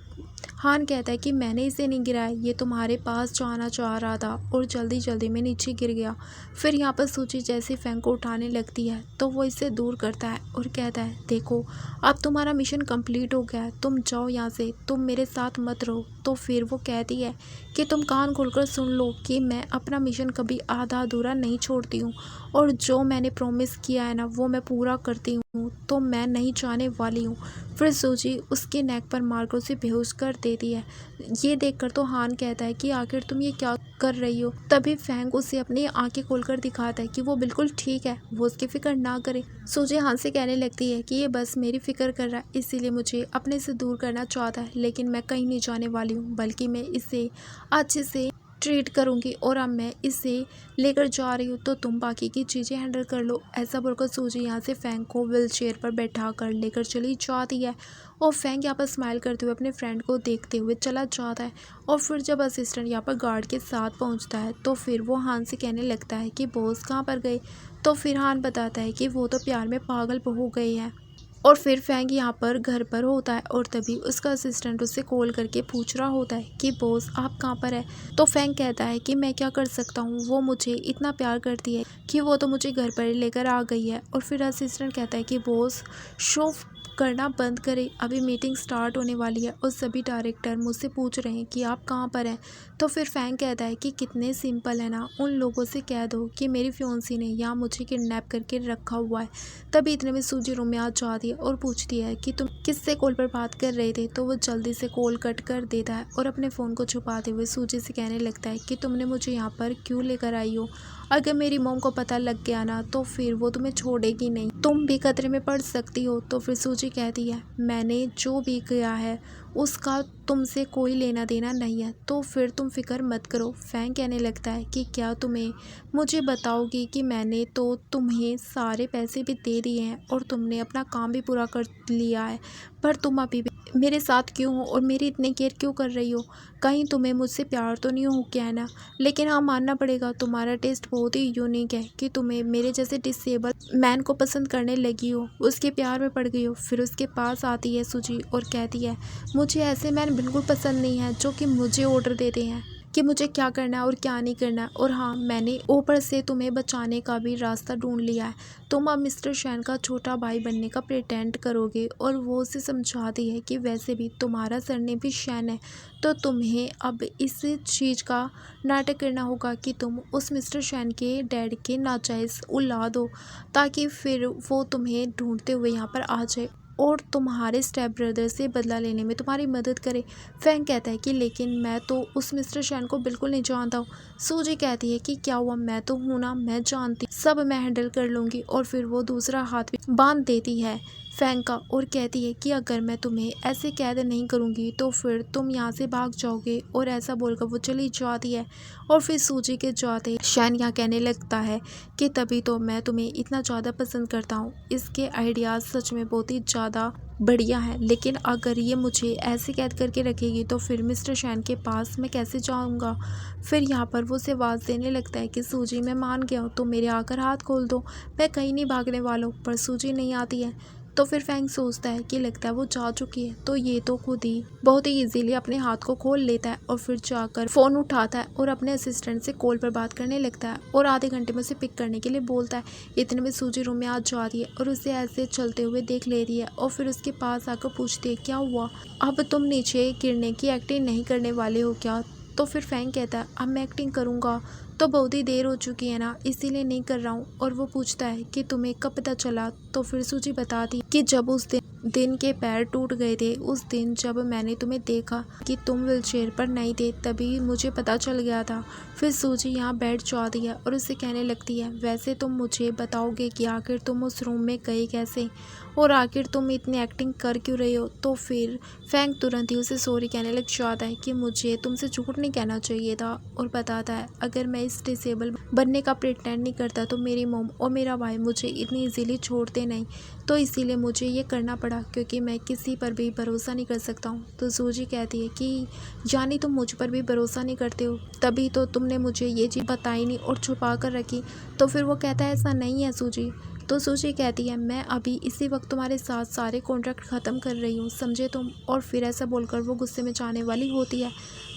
हान कहता है कि मैंने इसे नहीं गिराया, ये तुम्हारे पास जाना चाह रहा था और जल्दी जल्दी में नीचे गिर गया। फिर यहाँ पर सूची जैसे फैंग को उठाने लगती है तो वो इससे दूर करता है और कहता है देखो अब तुम्हारा मिशन कंप्लीट हो गया है, तुम जाओ यहाँ से, तुम मेरे साथ मत रहो। तो फिर वो कहती है कि तुम कान खोलकर सुन लो कि मैं अपना मिशन कभी आधा अधूरा नहीं छोड़ती हूँ और जो मैंने प्रॉमिस किया है ना वो मैं पूरा करती हूँ, तो मैं नहीं जाने वाली हूँ। फिर सूजी उसके नेक पर मारकर उसे बेहोश कर देती है। ये देखकर तो हान कहता है कि आखिर तुम ये क्या कर रही हो। तभी फैंग उसे अपनी आंखें खोलकर दिखाता है कि वो बिल्कुल ठीक है, वो उसकी फिक्र ना करे। सूजी हान से कहने लगती है कि ये बस मेरी फिक्र कर रहा है, इसीलिए मुझे अपने से दूर करना चाहता है, लेकिन मैं कहीं नहीं जाने वाली हूँ, बल्कि मैं इसे अच्छे से ट्रीट करूँगी और अब मैं इसे लेकर जा रही हूँ, तो तुम बाकी की चीज़ें हैंडल कर लो। ऐसा बोलकर सूजी यहाँ से फैंग को व्हील चेयर पर बैठा कर लेकर चली जाती है और फैंग यहाँ पर स्माइल करते हुए अपने फ्रेंड को देखते हुए चला जाता है। और फिर जब असिस्टेंट यहाँ पर गार्ड के साथ पहुँचता है तो फिर वो हान से कहने लगता है कि बॉस कहाँ पर गए। तो फिर हान बताता है कि वो तो प्यार में पागल हो गए हैं। और फिर फैंग यहाँ पर घर पर होता है और तभी उसका असिस्टेंट उससे कॉल करके पूछ रहा होता है कि बॉस आप कहाँ पर है। तो फैंग कहता है कि मैं क्या कर सकता हूँ, वो मुझे इतना प्यार करती है कि वो तो मुझे घर पर लेकर आ गई है। और फिर असिस्टेंट कहता है कि बॉस शो करना बंद करें, अभी मीटिंग स्टार्ट होने वाली है और सभी डायरेक्टर मुझसे पूछ रहे हैं कि आप कहाँ पर हैं। तो फिर फैंग कहता है कि कितने सिंपल है ना, उन लोगों से कह दो कि मेरी फियोंसी ने यहाँ मुझे किडनैप करके रखा हुआ है। तभी इतने में सूजी रूम में आ जाती है और पूछती है कि तुम किससे कॉल पर बात कर रहे थे। तो वो जल्दी से कॉल कट कर देता है और अपने फ़ोन को छुपाते हुए सूजी से कहने लगता है कि तुमने मुझे यहाँ पर क्यों लेकर आई हो। अगर मेरी मॉम को पता लग गया ना तो फिर वो तुम्हें छोड़ेगी नहीं, तुम भी खतरे में पड़ सकती हो। तो फिर सूजी कहती है मैंने जो भी किया है उसका तुमसे कोई लेना देना नहीं है, तो फिर तुम फिक्र मत करो। फैंग कहने लगता है कि क्या तुम्हें मुझे बताओगी कि मैंने तो तुम्हें सारे पैसे भी दे दिए हैं और तुमने अपना काम भी पूरा कर लिया है, पर तुम अभी भी मेरे साथ क्यों हो और मेरी इतनी केयर क्यों कर रही हो। कहीं तुम्हें मुझसे प्यार तो नहीं हो क्या है ना, लेकिन हाँ मानना पड़ेगा तुम्हारा टेस्ट बहुत ही यूनिक है कि तुम्हें मेरे जैसे डिसेबल मैन को पसंद करने लगी हो, उसके प्यार में पड़ गई हो। फिर उसके पास आती है सूजी और कहती है मुझे ऐसे मैन बिल्कुल पसंद नहीं है जो कि मुझे ऑर्डर देते हैं कि मुझे क्या करना है और क्या नहीं करना है। और हाँ, मैंने ऊपर से तुम्हें बचाने का भी रास्ता ढूंढ लिया है, तुम अब मिस्टर शैन का छोटा भाई बनने का प्रिटेंड करोगे। और वो उसे समझाती है कि वैसे भी तुम्हारा सरनेम भी शैन है, तो तुम्हें अब इस चीज़ का नाटक करना होगा कि तुम उस मिस्टर शैन के डैड के नाजायज़ औलाद हो, ताकि फिर वो तुम्हें ढूंढते हुए यहाँ पर आ जाए और तुम्हारे स्टेप ब्रदर से बदला लेने में तुम्हारी मदद करे। फैंग कहता है कि लेकिन मैं तो उस मिस्टर शैन को बिल्कुल नहीं जानता हूँ। सूजी कहती है कि क्या हुआ, मैं तो हूँ ना, मैं जानती, सब मैं हैंडल कर लूँगी। और फिर वो दूसरा हाथ भी बांध देती है फैंग का और कहती है कि अगर मैं तुम्हें ऐसे कैद नहीं करूँगी तो फिर तुम यहाँ से भाग जाओगे। और ऐसा बोलकर वो चली जाती है। और फिर सूजी के जाते शैन यहाँ कहने लगता है कि तभी तो मैं तुम्हें इतना ज़्यादा पसंद करता हूँ, इसके आइडियाज़ सच में बहुत ही ज़्यादा बढ़िया है, लेकिन अगर ये मुझे ऐसे कैद करके रखेगी तो फिर मिस्टर शैन के पास मैं कैसे जाऊंगा। फिर यहाँ पर वो उसे आवाज़ देने लगता है कि सूजी मैं मान गया हूँ, तो मेरे आकर हाथ खोल दो, मैं कहीं नहीं भागने वाला हूँ। पर सूजी नहीं आती है। तो फिर फैंग सोचता है कि लगता है वो जा चुकी है, तो ये तो खुद ही बहुत ही इजीली अपने हाथ को खोल लेता है और फिर जाकर फोन उठाता है और अपने असिस्टेंट से कॉल पर बात करने लगता है और आधे घंटे में उसे पिक करने के लिए बोलता है। इतने में सूजी रूम में आ जाती है और उसे ऐसे चलते हुए देख ले रही है और फिर उसके पास आकर पूछती है क्या हुआ, अब तुम नीचे गिरने की एक्टिंग नहीं करने वाले हो क्या। तो फिर फैंग कहता है अब मैं एक्टिंग करूँगा तो बहुत ही देर हो चुकी है ना, इसीलिए नहीं कर रहा हूँ। और वो पूछता है कि तुम्हें कब पता चला। तो फिर सूजी बताती कि जब उस दिन के पैर टूट गए थे, उस दिन जब मैंने तुम्हें देखा कि तुम व्हीलचेयर पर नहीं थे, तभी मुझे पता चल गया था। फिर सूजी यहाँ बैठ जाती है और उससे कहने लगती है वैसे तुम मुझे बताओगे कि आखिर तुम उस रूम में गए कैसे और आखिर तुम इतनी एक्टिंग कर क्यों रही हो। तो फिर फैंग तुरंत ही उसे सॉरी कहने लग जाता है कि मुझे तुमसे झूठ नहीं कहना चाहिए था और बताता है अगर मैं इस डिसेबल बनने का प्रिटेंड नहीं करता तो मेरी मॉम और मेरा भाई मुझे इतनी इजीली छोड़ते नहीं, तो इसीलिए मुझे ये करना पड़ा क्योंकि मैं किसी पर भी भरोसा नहीं कर सकता हूँ। तो सूजी कहती है कि यानी तुम मुझ पर भी भरोसा नहीं करते हो, तभी तो तुमने मुझे ये चीज़ बताई नहीं और छुपा कर रखी। तो फिर वो कहता है ऐसा नहीं है सूजी। तो सूजी कहती है मैं अभी इसी वक्त तुम्हारे साथ सारे कॉन्ट्रैक्ट ख़त्म कर रही हूँ, समझे तुम। और फिर ऐसा बोलकर वो गुस्से में जाने वाली होती है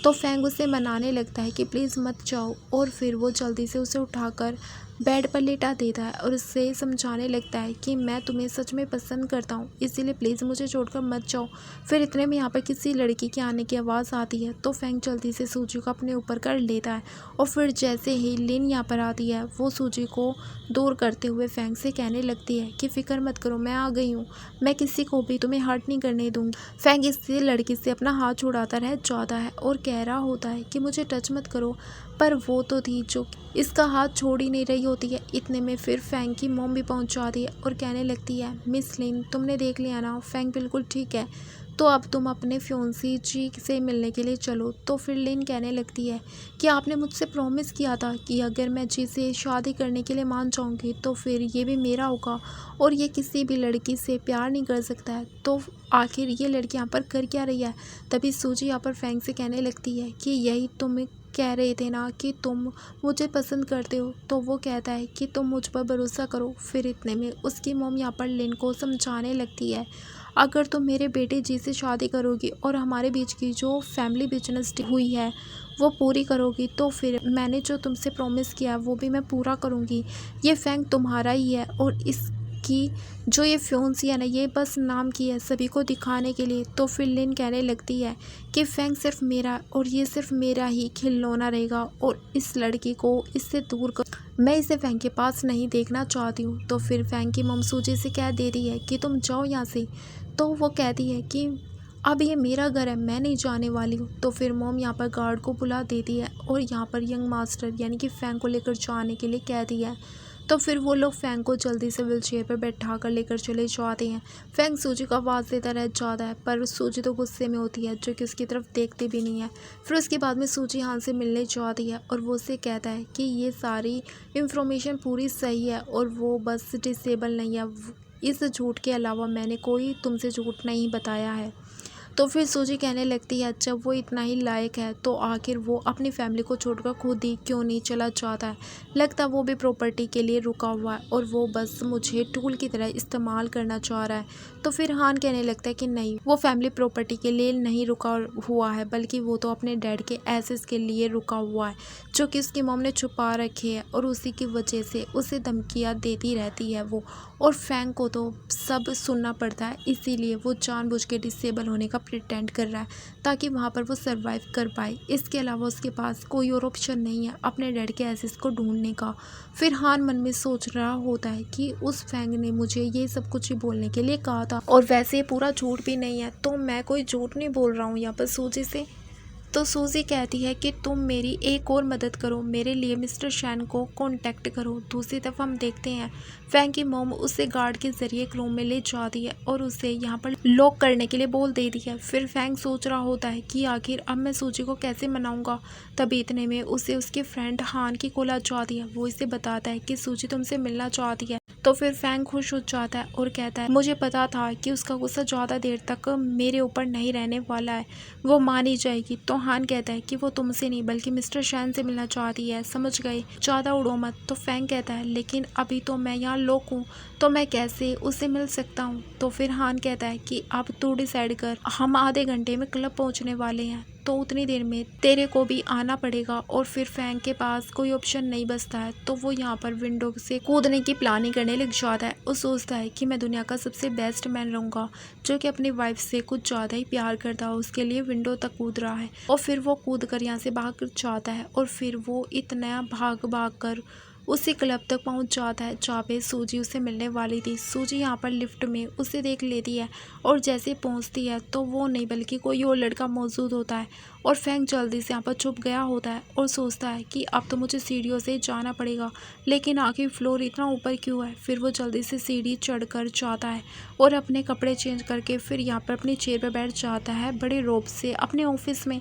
तो फैंग उसे मनाने लगता है कि प्लीज़ मत जाओ और फिर वो जल्दी से उसे उठाकर बेड पर लेटा देता है और उससे समझाने लगता है कि मैं तुम्हें सच में पसंद करता हूँ, इसीलिए प्लीज़ मुझे छोड़कर मत जाओ। फिर इतने में यहाँ पर किसी लड़की के आने की आवाज़ आती है तो फैंग जल्दी से सूजी को अपने ऊपर कर लेता है और फिर जैसे ही लिन यहाँ पर आती है वो सूजी को दूर करते हुए फैंग से कहने लगती है कि फ़िक्र मत करो, मैं आ गई हूँ, मैं किसी को भी तुम्हें हर्ट नहीं करने दूँगी। फैंग इससे लड़की से अपना हाथ छुड़ाता रह जाता है और कह रहा होता है कि मुझे टच मत करो, पर वो तो थी जो इसका हाथ छोड़ ही नहीं रही होती है। इतने में फिर फैंग की मॉम भी पहुंच जाती है और कहने लगती है मिस लिन तुमने देख लिया ना, फैंग बिल्कुल ठीक है, तो अब तुम अपने फ्योंसी जी से मिलने के लिए चलो। तो फिर लिन कहने लगती है कि आपने मुझसे प्रॉमिस किया था कि अगर मैं जी से शादी करने के लिए मान जाऊंगी तो फिर ये भी मेरा होगा और ये किसी भी लड़की से प्यार नहीं कर सकता है, तो आखिर ये लड़की यहाँ पर कर क्या रही है। तभी सूजी यहाँ पर फैंग से कहने लगती है कि यही तुम कह रहे थे ना कि तुम मुझे पसंद करते हो। तो वो कहता है कि तुम मुझ पर भरोसा करो। फिर इतने में उसकी मॉम यहाँ पर लिन को समझाने लगती है अगर तुम मेरे बेटे जी से शादी करोगी और हमारे बीच की जो फैमिली बिजनेस हुई है वो पूरी करोगी तो फिर मैंने जो तुमसे प्रॉमिस किया वो भी मैं पूरा करूँगी। ये फैंग तुम्हारा ही है और इसकी जो ये फ्योंसी है ना ये बस नाम की है सभी को दिखाने के लिए। तो फिर लिन कहने लगती है कि फैंग सिर्फ मेरा और ये सिर्फ मेरा ही खिलौना रहेगा और इस लड़की को इससे दूर कर, मैं इसे फैंग के पास नहीं देखना चाहती हूँ। तो फिर फैंग की मम सूजी से कह देती है कि तुम जाओ यहाँ से। तो वो कहती है कि अब ये मेरा घर है, मैं नहीं जाने वाली हूँ। तो फिर मॉम यहाँ पर गार्ड को बुला देती है और यहाँ पर यंग मास्टर यानी कि फैंग को लेकर जाने के लिए कहती है। तो फिर वो लोग फैंग को जल्दी से व्हीलचेयर पर बैठा कर लेकर चले जाते हैं। फैंग सूजी को आवाज़ देता रह जाता है पर सूजी तो गुस्से में होती है जो कि उसकी तरफ देखती भी नहीं है। फिर उसके बाद में सूजी यहाँ से मिलने जाती है और वो उससे कहता है कि ये सारी इंफॉर्मेशन पूरी सही है और वो बस डिसेबल नहीं है, इस झूठ के अलावा मैंने कोई तुमसे झूठ नहीं बताया है। तो फिर सूजी कहने लगती है जब वो इतना ही लायक है तो आखिर वो अपनी फैमिली को छोड़कर खुद ही क्यों नहीं चला जाता है, लगता वो भी प्रॉपर्टी के लिए रुका हुआ है और वो बस मुझे टूल की तरह इस्तेमाल करना चाह रहा है। तो फिर हान कहने लगता है कि नहीं, वो फैमिली प्रॉपर्टी के लिए नहीं रुका हुआ है बल्कि वो तो अपने डैड के एसेस के लिए रुका हुआ है जो कि उसकी मॉम ने छुपा रखे है और उसी की वजह से उसे धमकियाँ देती रहती है वो, और फैंग को तो सब सुनना पड़ता है, इसीलिए वो जानबूझ के डिसेबल होने का प्रिटेंड कर रहा है ताकि वहाँ पर वो सरवाइव कर पाए। इसके अलावा उसके पास कोई और ऑप्शन नहीं है अपने डैड के एसेस को ढूंढने का। फिर हान मन में सोच रहा होता है कि उस फैंग ने मुझे ये सब कुछ ही बोलने के लिए कहा था और वैसे ये पूरा झूठ भी नहीं है, तो मैं कोई झूठ नहीं बोल रहा हूँ यहाँ पर सूजी से। तो सूजी कहती है कि तुम मेरी एक और मदद करो, मेरे लिए मिस्टर शैन को कांटेक्ट करो। दूसरी तरफ हम देखते हैं फैंग की मॉम उसे गार्ड के जरिए एक रूम में ले जाती है और उसे यहाँ पर लॉक करने के लिए बोल देती है। फिर फैंग सोच रहा होता है कि आखिर अब मैं सूजी को कैसे मनाऊंगा। तभी इतने में उसे उसके फ्रेंड हान की कॉल आ जाती है। वो इसे बताता है कि सूजी तुमसे मिलना चाहती है। तो फिर फैंग खुश हो जाता है और कहता है मुझे पता था कि उसका गुस्सा ज़्यादा देर तक मेरे ऊपर नहीं रहने वाला है, वो मान ही जाएगी। तो हान कहता है कि वो तुमसे नहीं बल्कि मिस्टर शैन से मिलना चाहती है, समझ गए, ज़्यादा उड़ो मत। तो फैंग कहता है लेकिन अभी तो मैं यहाँ लॉक हूँ, तो मैं कैसे उससे मिल सकता हूँ। तो फिर हान कहता है कि अब तू डिसाइड कर, हम आधे घंटे में क्लब पहुँचने वाले हैं, तो उतनी देर में तेरे को भी आना पड़ेगा। और फिर फैंग के पास कोई ऑप्शन नहीं बचता है, तो वो यहाँ पर विंडो से कूदने की प्लानिंग करने लग जाता है। वो सोचता है कि मैं दुनिया का सबसे बेस्ट मैन रहूँगा जो कि अपनी वाइफ से कुछ ज़्यादा ही प्यार करता हो, उसके लिए विंडो तक कूद रहा है। और फिर वो कूद कर यहाँ से भाग जाता है और फिर वो इतना भाग भाग कर उसी क्लब तक पहुंच जाता है जहाँ पे सूजी उसे मिलने वाली थी। सूजी यहाँ पर लिफ्ट में उसे देख लेती है और जैसे पहुंचती है तो वो नहीं बल्कि कोई और लड़का मौजूद होता है और फैंग जल्दी से यहाँ पर छुप गया होता है और सोचता है कि अब तो मुझे सीढ़ियों से जाना पड़ेगा, लेकिन आखिर फ्लोर इतना ऊपर क्यों है। फिर वो जल्दी से सीढ़ी चढ़कर जाता है और अपने कपड़े चेंज करके फिर यहाँ पर अपनी चेयर पर बैठ जाता है बड़े रोब से अपने ऑफिस में,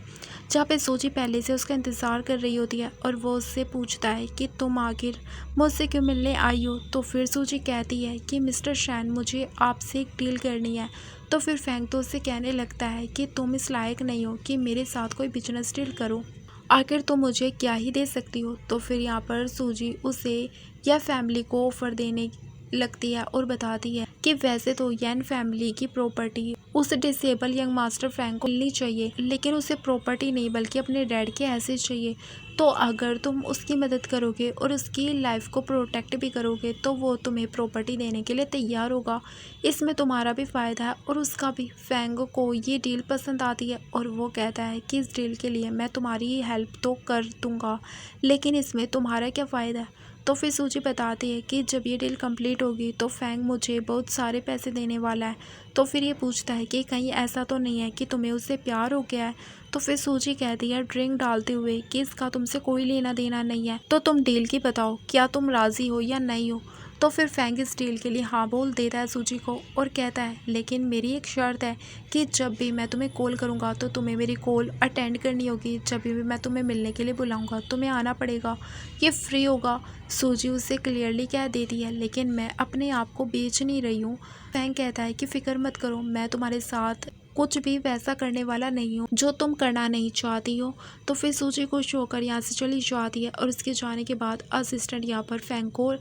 जहाँ पे सूजी पहले से उसका इंतज़ार कर रही होती है। और वो उससे पूछता है कि तुम आखिर मुझसे क्यों मिलने आई हो। तो फिर सूजी कहती है कि मिस्टर शैन मुझे आपसे एक डील करनी है। तो फिर फैंग तो उससे कहने लगता है कि तुम इस लायक नहीं हो कि मेरे साथ कोई बिजनेस डील करो, आखिर तुम मुझे क्या ही दे सकती हो। तो फिर यहाँ पर सूजी उसे या फैमिली को ऑफर देने लगती है और बताती है कि वैसे तो यैन फैमिली की प्रॉपर्टी उस डिसेबल यंग मास्टर फैंग को मिलनी चाहिए, लेकिन उसे प्रॉपर्टी नहीं बल्कि अपने डैड के ऐसे चाहिए। तो अगर तुम उसकी मदद करोगे और उसकी लाइफ को प्रोटेक्ट भी करोगे तो वो तुम्हें प्रॉपर्टी देने के लिए तैयार होगा। इसमें तुम्हारा भी फ़ायदा है और उसका भी। फैंग को ये डील पसंद आती है और वो कहता है कि इस डील के लिए मैं तुम्हारी हेल्प तो कर दूंगा, लेकिन इसमें तुम्हारा क्या फ़ायदा है। तो फिर सूजी बताती है कि जब ये डील कंप्लीट होगी तो फैंग मुझे बहुत सारे पैसे देने वाला है। तो फिर ये पूछता है कि कहीं ऐसा तो नहीं है कि तुम्हें उससे प्यार हो गया है। तो फिर सूजी कहती है ड्रिंक डालते हुए कि इसका तुमसे कोई लेना देना नहीं है, तो तुम डील की बताओ, क्या तुम राज़ी हो या नहीं हो। तो फिर फैंग इस डील के लिए हाँ बोल देता है सूजी को और कहता है लेकिन मेरी एक शर्त है कि जब भी मैं तुम्हें कॉल करूँगा तो तुम्हें मेरी कॉल अटेंड करनी होगी, जब भी मैं तुम्हें मिलने के लिए बुलाऊँगा तुम्हें आना पड़ेगा, ये फ्री होगा। सूजी उसे क्लियरली कह देती है लेकिन मैं अपने आप को बेच नहीं रही हूँ। फैंग कहता है कि फिक्र मत करो, मैं तुम्हारे साथ कुछ भी वैसा करने वाला नहीं हूँ जो तुम करना नहीं चाहती हो। तो फिर सूजी खुश होकर यहाँ से चली जाती है और उसके जाने के बाद असिस्टेंट यहाँ पर फैंग को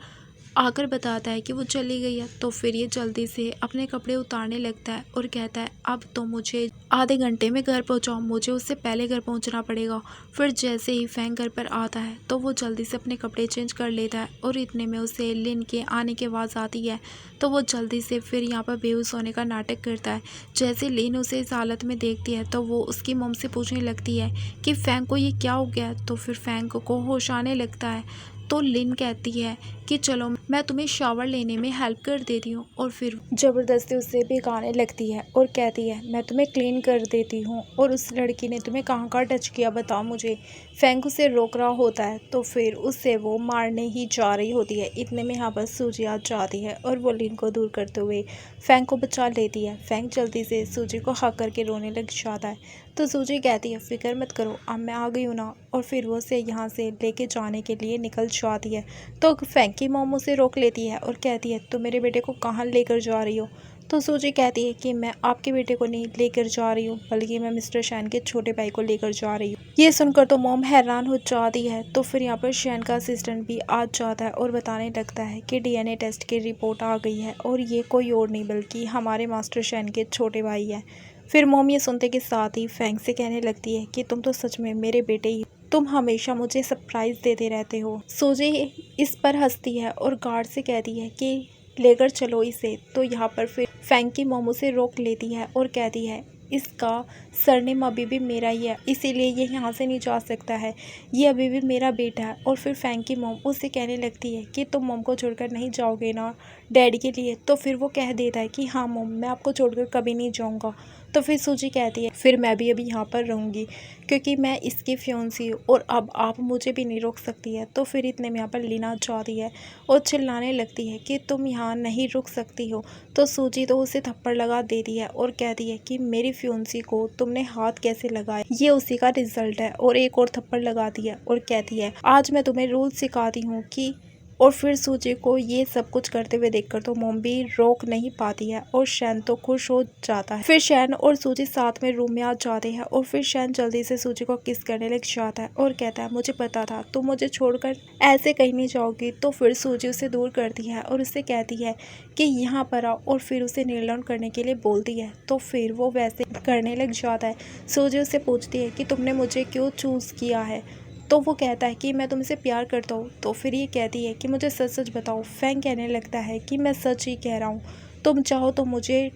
आकर बताता है कि वो चली गई है। तो फिर ये जल्दी से अपने कपड़े उतारने लगता है और कहता है अब तो मुझे आधे घंटे में घर पहुंचाओ, मुझे उससे पहले घर पहुंचना पड़ेगा। फिर जैसे ही फैंग घर पर आता है तो वो जल्दी से अपने कपड़े चेंज कर लेता है और इतने में उसे लिन के आने की आवाज़ आती है। तो वो जल्दी से फिर यहाँ पर बेहोश होने का नाटक करता है। जैसे लिन उसे इस हालत में देखती है तो वो उसकी मम से पूछने लगती है कि फैंग को ये क्या हो गया। तो फिर फैंग को होश आने लगता है। तो लिन कहती है कि चलो मैं तुम्हें शावर लेने में हेल्प कर देती हूँ और फिर ज़बरदस्ती उससे भिगाने लगती है और कहती है मैं तुम्हें क्लीन कर देती हूँ और उस लड़की ने तुम्हें कहाँ कहाँ टच किया बताओ मुझे। फैंग उसे रोक रहा होता है तो फिर उससे वो मारने ही जा रही होती है। इतने में यहाँ पर सूजी आ जाती है और वो लिन को दूर करते हुए फैंग को बचा लेती है। फैंग जल्दी से सूजी को हक करके रोने लग जाता है। तो सूजी कहती है फिक्र मत करो, अब मैं आ गई हूँ ना। और फिर वो उसे यहाँ से लेके जाने के लिए निकल जाती है। तो फैंग की मॉम उसे रोक लेती है और कहती है तुम मेरे बेटे को कहाँ लेकर जा रही हो। तो सूजी कहती है कि मैं आपके बेटे को नहीं लेकर जा रही हूँ बल्कि मैं मिस्टर शैन के छोटे भाई को लेकर जा रही हूँ। ये सुनकर तो मॉम हैरान हो जाती है। तो फिर यहाँ पर शैन का असिस्टेंट भी आ जाता है और बताने लगता है कि डीएनए टेस्ट की रिपोर्ट आ गई है और ये कोई और नहीं बल्कि हमारे मास्टर शैन के छोटे भाई हैं। फिर मॉम ये सुनते के साथ ही फैंग से कहने लगती है कि तुम तो सच में मेरे बेटे ही, तुम हमेशा मुझे सरप्राइज देते रहते हो। सूजी इस पर हंसती है और गार्ड से कहती है कि लेकर चलो इसे। तो यहाँ पर फिर फैंग की मॉम उसे रोक लेती है और कहती है इसका सरनेम अभी भी मेरा ही है, इसीलिए ये यहाँ से नहीं जा सकता है, ये अभी भी मेरा बेटा है। और फिर फैंग की मॉम उससे कहने लगती है कि तुम मॉम को छोड़कर नहीं जाओगे ना डैडी के लिए। तो फिर वो कह देता है कि हाँ मॉम, मैं आपको छोड़कर कभी नहीं जाऊँगा। तो फिर सूजी कहती है फिर मैं भी अभी यहाँ पर रहूँगी क्योंकि मैं इसकी फियोंसी हूँ और अब आप मुझे भी नहीं रोक सकती है। तो फिर इतने में यहाँ पर लीना जाती है और चिल्लाने लगती है कि तुम यहाँ नहीं रुक सकती हो। तो सूजी तो उसे थप्पड़ लगा देती है और कहती है कि मेरी फियोंसी को तुमने हाथ कैसे लगाया, ये उसी का रिजल्ट है। और एक और थप्पड़ लगाती है और कहती है आज मैं तुम्हें रूल सिखाती हूँ कि और फिर सूजी को ये सब कुछ करते हुए देखकर तो मॉम भी रोक नहीं पाती है और शैन तो खुश हो जाता है। फिर शैन और सूजी साथ में रूम में आ जाते हैं और फिर शैन जल्दी से सूजी को किस करने लग जाता है और कहता है मुझे पता था तुम मुझे छोड़कर ऐसे कहीं नहीं जाओगी। तो फिर सूजी उसे दूर करती है और उससे कहती है कि यहाँ पर आओ और फिर उसे नील डाउन करने के लिए बोलती है। तो फिर वो वैसे करने लग जाता है। सूजी उससे पूछती है कि तुमने मुझे क्यों चूज़ किया है। तो वो कहता है कि मैं तुमसे प्यार करता हूँ। तो फिर ये कहती है कि मुझे सच सच बताओ। फैंग कहने लगता है कि मैं सच ही कह रहा हूँ, तुम चाहो तो मुझे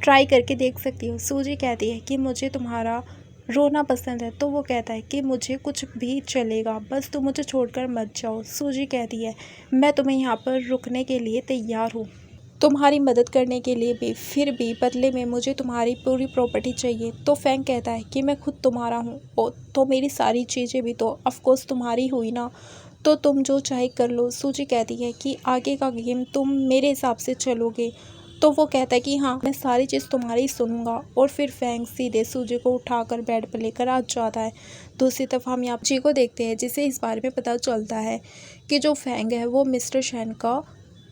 ट्राई करके देख सकती हो। सूजी कहती है कि मुझे तुम्हारा रोना पसंद है। तो वो कहता है कि मुझे कुछ भी चलेगा, बस तुम मुझे छोड़कर मत जाओ। सूजी कहती है मैं तुम्हें यहाँ पर रुकने के लिए तैयार हूँ, तुम्हारी मदद करने के लिए भी, फिर भी बदले में मुझे तुम्हारी पूरी प्रॉपर्टी चाहिए। तो फैंग कहता है कि मैं खुद तुम्हारा हूँ और तो मेरी सारी चीज़ें भी तो ऑफकोर्स तुम्हारी हुई ना, तो तुम जो चाहे कर लो। सूजी कहती है कि आगे का गेम तुम मेरे हिसाब से चलोगे। तो वो कहता है कि हाँ मैं सारी चीज़ तुम्हारी सुनूंगा। और फिर फैंग सीधे सूजी को उठाकर बेड पर लेकर आ जाता है। दूसरी तरफ हम यहाँ जी को देखते हैं, जिसे इस बारे में पता चलता है कि जो फैंग है वो मिस्टर शैन का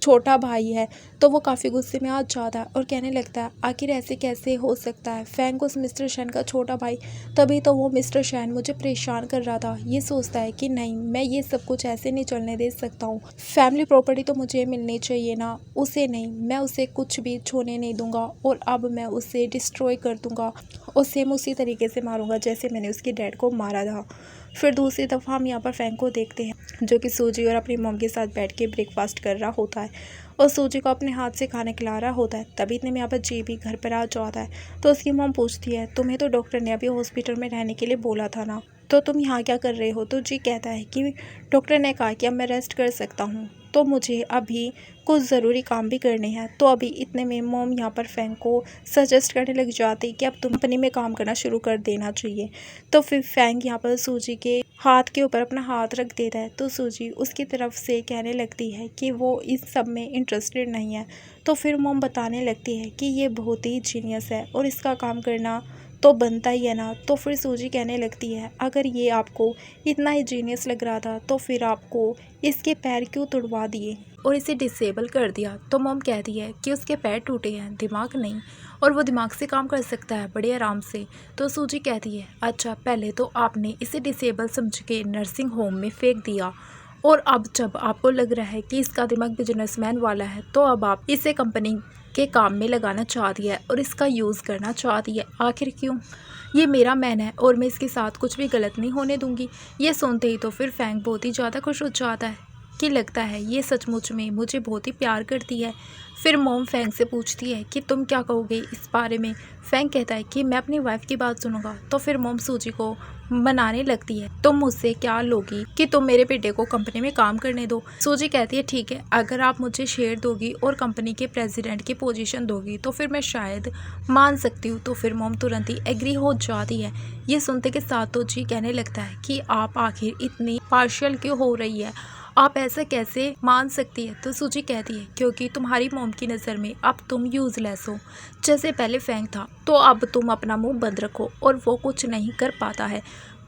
छोटा भाई है। तो वो काफ़ी गुस्से में आ जाता है और कहने लगता है आखिर ऐसे कैसे हो सकता है। फैंग उस मिस्टर शैन का छोटा भाई, तभी तो वो मिस्टर शैन मुझे परेशान कर रहा था। ये सोचता है कि नहीं मैं ये सब कुछ ऐसे नहीं चलने दे सकता हूँ, फैमिली प्रॉपर्टी तो मुझे मिलनी चाहिए ना, उसे नहीं, मैं उसे कुछ भी छूने नहीं दूंगा और अब मैं उसे डिस्ट्रॉय कर दूंगा और सेम उसी तरीके से मारूंगा जैसे मैंने उसके डैड को मारा था। फिर दूसरी दफ़ा हम यहाँ पर फैंग को देखते हैं जो कि सूजी और अपनी मॉम के साथ बैठ के ब्रेकफास्ट कर रहा होता है और सूजी को अपने हाथ से खाना खिला रहा होता है। तभी इतने में यहाँ पर जी भी घर पर आ जाता है। तो उसकी मॉम पूछती है तुम्हें तो डॉक्टर ने अभी हॉस्पिटल में रहने के लिए बोला था ना, तो तुम यहाँ क्या कर रहे हो। तो जी कहता है कि डॉक्टर ने कहा कि अब मैं रेस्ट कर सकता हूँ, तो मुझे अभी कुछ ज़रूरी काम भी करने हैं। तो अभी इतने में मॉम यहाँ पर फैंग को सजेस्ट करने लग जाती कि अब तुम कंपनी में काम करना शुरू कर देना चाहिए। तो फिर फैंग यहाँ पर सूजी के हाथ के ऊपर अपना हाथ रख देता है। तो सूजी उसकी तरफ से कहने लगती है कि वो इस सब में इंटरेस्टेड नहीं है। तो फिर मॉम बताने लगती है कि ये बहुत ही जीनियस है और इसका काम करना तो बनता ही है ना। तो फिर सूजी कहने लगती है अगर ये आपको इतना ही जीनियस लग रहा था तो फिर आपको इसके पैर क्यों तुड़वा दिए और इसे डिसेबल कर दिया। तो मॉम कहती है कि उसके पैर टूटे हैं, दिमाग नहीं, और वो दिमाग से काम कर सकता है बड़े आराम से। तो सूजी कहती है अच्छा पहले तो आपने इसे डिसेबल समझ के नर्सिंग होम में फेंक दिया और अब जब आपको लग रहा है कि इसका दिमाग बिजनेसमैन वाला है तो अब आप इसे कंपनी के काम में लगाना चाहती है और इसका यूज़ करना चाहती है। आखिर क्यों, ये मेरा मैन है और मैं इसके साथ कुछ भी गलत नहीं होने दूंगी। ये सुनते ही तो फिर फैंग बहुत ही ज़्यादा खुश हो जाता है कि लगता है ये सचमुच में मुझे बहुत ही प्यार करती है। फिर मॉम फैंग से पूछती है कि तुम क्या कहोगे इस बारे में। फैंग कहता है कि मैं अपनी वाइफ की बात सुनूंगा। तो फिर मॉम सूजी को मनाने लगती है तुम मुझसे क्या लोगी कि तुम मेरे बेटे को कंपनी में काम करने दो। सूजी कहती है ठीक है अगर आप मुझे शेयर दोगी और कंपनी के प्रेसिडेंट की पोजीशन दोगी तो फिर मैं शायद मान सकती हूँ। तो फिर मॉम तुरंत ही एग्री हो जाती है। ये सुनते के साथ तो जी कहने लगता है कि आप आखिर इतनी पार्शियल क्यों हो रही है, आप ऐसा कैसे मान सकती है। तो सूजी कहती है क्योंकि तुम्हारी मॉम की नज़र में अब तुम यूज़लेस हो, जैसे पहले फैंग था तो अब तुम अपना मुंह बंद रखो और वो कुछ नहीं कर पाता है।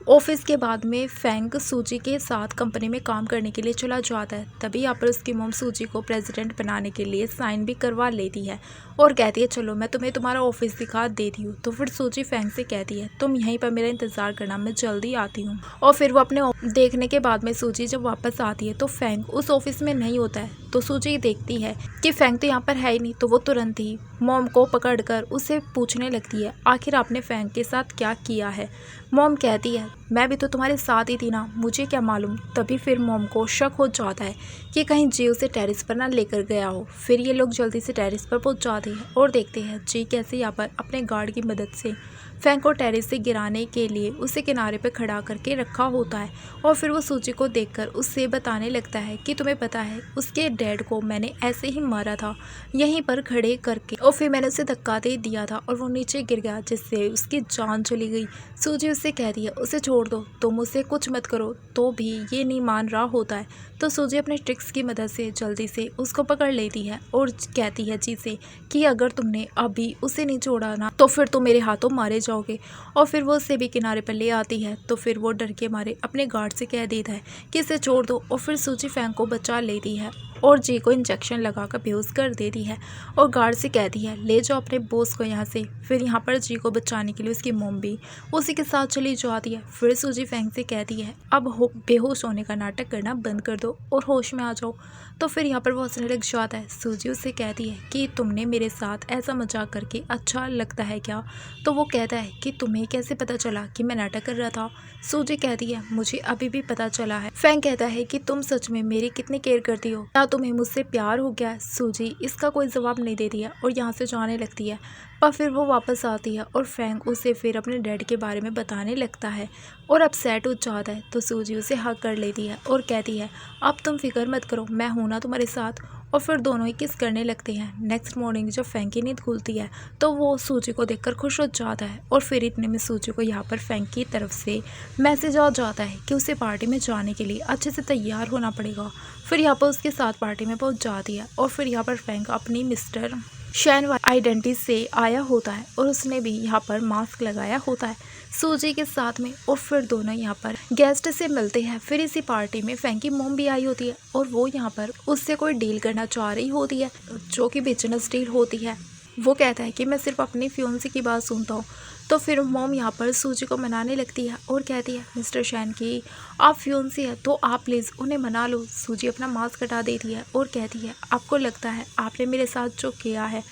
ऑफिस के बाद में फैंग सूजी के साथ कंपनी में काम करने के लिए चला जाता है। तभी यहाँ पर उसकी मॉम सूजी को प्रेसिडेंट बनाने के लिए साइन भी करवा लेती है और कहती है चलो मैं तुम्हें तुम्हारा ऑफिस दिखा देती हूँ। तो फिर सूजी फैंग से कहती है तुम यहीं पर मेरा इंतज़ार करना, मैं जल्दी आती हूँ। और फिर वो अपने देखने के बाद में सूजी जब वापस आती है तो फैंग उस ऑफिस में नहीं होता है। तो सूजी देखती है कि फैंग तो यहाँ पर है ही नहीं। तो वो तुरंत ही मॉम को पकड़कर उसे पूछने लगती है आखिर आपने फैंग के साथ क्या किया है। मॉम कहती है मैं भी तो तुम्हारे साथ ही थी ना, मुझे क्या मालूम। तभी फिर मॉम को शक हो जाता है कि कहीं जी उसे टेरेस पर ना लेकर गया हो। फिर ये लोग जल्दी से टेरेस पर पहुंच जाते हैं और देखते हैं जी कैसे यहाँ पर अपने गार्ड की मदद से फैंग को टेरेस से गिराने के लिए उसे किनारे पर खड़ा करके रखा होता है। और फिर वो सूजी को देखकर उससे बताने लगता है कि तुम्हें पता है उसके डैड को मैंने ऐसे ही मारा था यहीं पर खड़े करके, और फिर मैंने उसे धक्का दे दिया था और वो नीचे गिर गया जिससे उसकी जान चली गई। सूजी उससे कहती है उसे छोड़ दो, तुम उससे कुछ मत करो, तो भी ये नहीं मान रहा होता है। तो सूजी अपने ट्रिक्स की मदद से जल्दी से उसको पकड़ लेती है और कहती है जी से कि अगर तुमने अभी उसे नहीं छोड़ा ना तो फिर तुम मेरे हाथों मारे जाओगे। और फिर वो उसे भी किनारे पर ले आती है। तो फिर वो डर के मारे अपने गार्ड से कह देता है कि इसे छोड़ दो, और फिर सूजी फैंग को बचा लेती है और जी को इंजेक्शन लगाकर बेहोश कर देती है और गार्ड से कहती है ले जाओ अपने बॉस को यहाँ से। फिर यहाँ पर जी को बचाने के लिए उसकी मॉम भी उसी के साथ चली जाती है। फिर सूजी फैंग से कहती है अब बेहोश होने का नाटक करना बंद कर दो और होश में आ जाओ। तो फिर यहाँ पर वो हंसने लग जाता है। सूजी उससे कहती है कि तुमने मेरे साथ ऐसा मजाक करके अच्छा लगता है क्या? तो वो कहता है कि तुम्हें कैसे पता चला कि मैं नाटक कर रहा था? सूजी कहती है मुझे अभी भी पता चला है। फैंग कहता है कि तुम सच में मेरी कितनी केयर करती हो, क्या तुम्हें मुझसे प्यार हो गया? सूजी इसका कोई जवाब नहीं देती है और यहाँ से जाने लगती है। पर फिर वो वापस आती है और फैंग उसे फिर अपने डैड के बारे में बताने लगता है और अपसेट हो जाता है। तो सूजी उसे हक कर लेती है और कहती है अब तुम फिक्र मत करो, मैं हूं ना तुम्हारे साथ। और फिर दोनों ही किस करने लगते हैं। नेक्स्ट मॉर्निंग जब फैंग की नींद खुलती है तो वो सूजी को देखकर खुश हो जाता है और फिर इतने में सूजी को यहाँ पर फैंग की तरफ से मैसेज आ जाता है कि उसे पार्टी में जाने के लिए अच्छे से तैयार होना पड़ेगा। फिर यहाँ पर उसके साथ पार्टी में पहुँच जाती है और फिर यहाँ पर फैंग अपनी मिस्टर शैन आइडेंटिटी से आया होता है और उसने भी यहाँ पर मास्क लगाया होता है सूजी के साथ में। और फिर दोनों यहाँ पर गेस्ट से मिलते हैं। फिर इसी पार्टी में फैंग की मॉम भी आई होती है और वो यहाँ पर उससे कोई डील करना चाह रही होती है जो कि बिजनेस डील होती है। वो कहता है कि मैं सिर्फ अपनी फियोंसी की बात सुनता हूँ। तो फिर मॉम यहाँ पर सूजी को मनाने लगती है और कहती है मिस्टर शैन की आप फियोंसी है तो आप प्लीज़ उन्हें मना लो। सूजी अपना मास्क हटा देती है और कहती है आपको लगता है आपने मेरे साथ जो किया है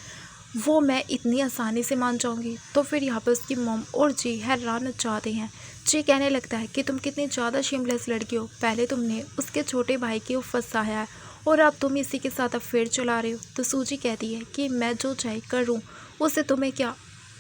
वो मैं इतनी आसानी से मान जाऊंगी? तो फिर यहाँ पर उसकी मॉम और जी हैरान हो जाते हैं। जी कहने लगता है कि तुम कितनी ज़्यादा शेमलेस लड़की हो, पहले तुमने उसके छोटे भाई को फंसाया है और अब तुम इसी के साथ अफेयर चला रहे हो। तो सूजी कहती है कि मैं जो चाहे करूँ उससे तुम्हें क्या,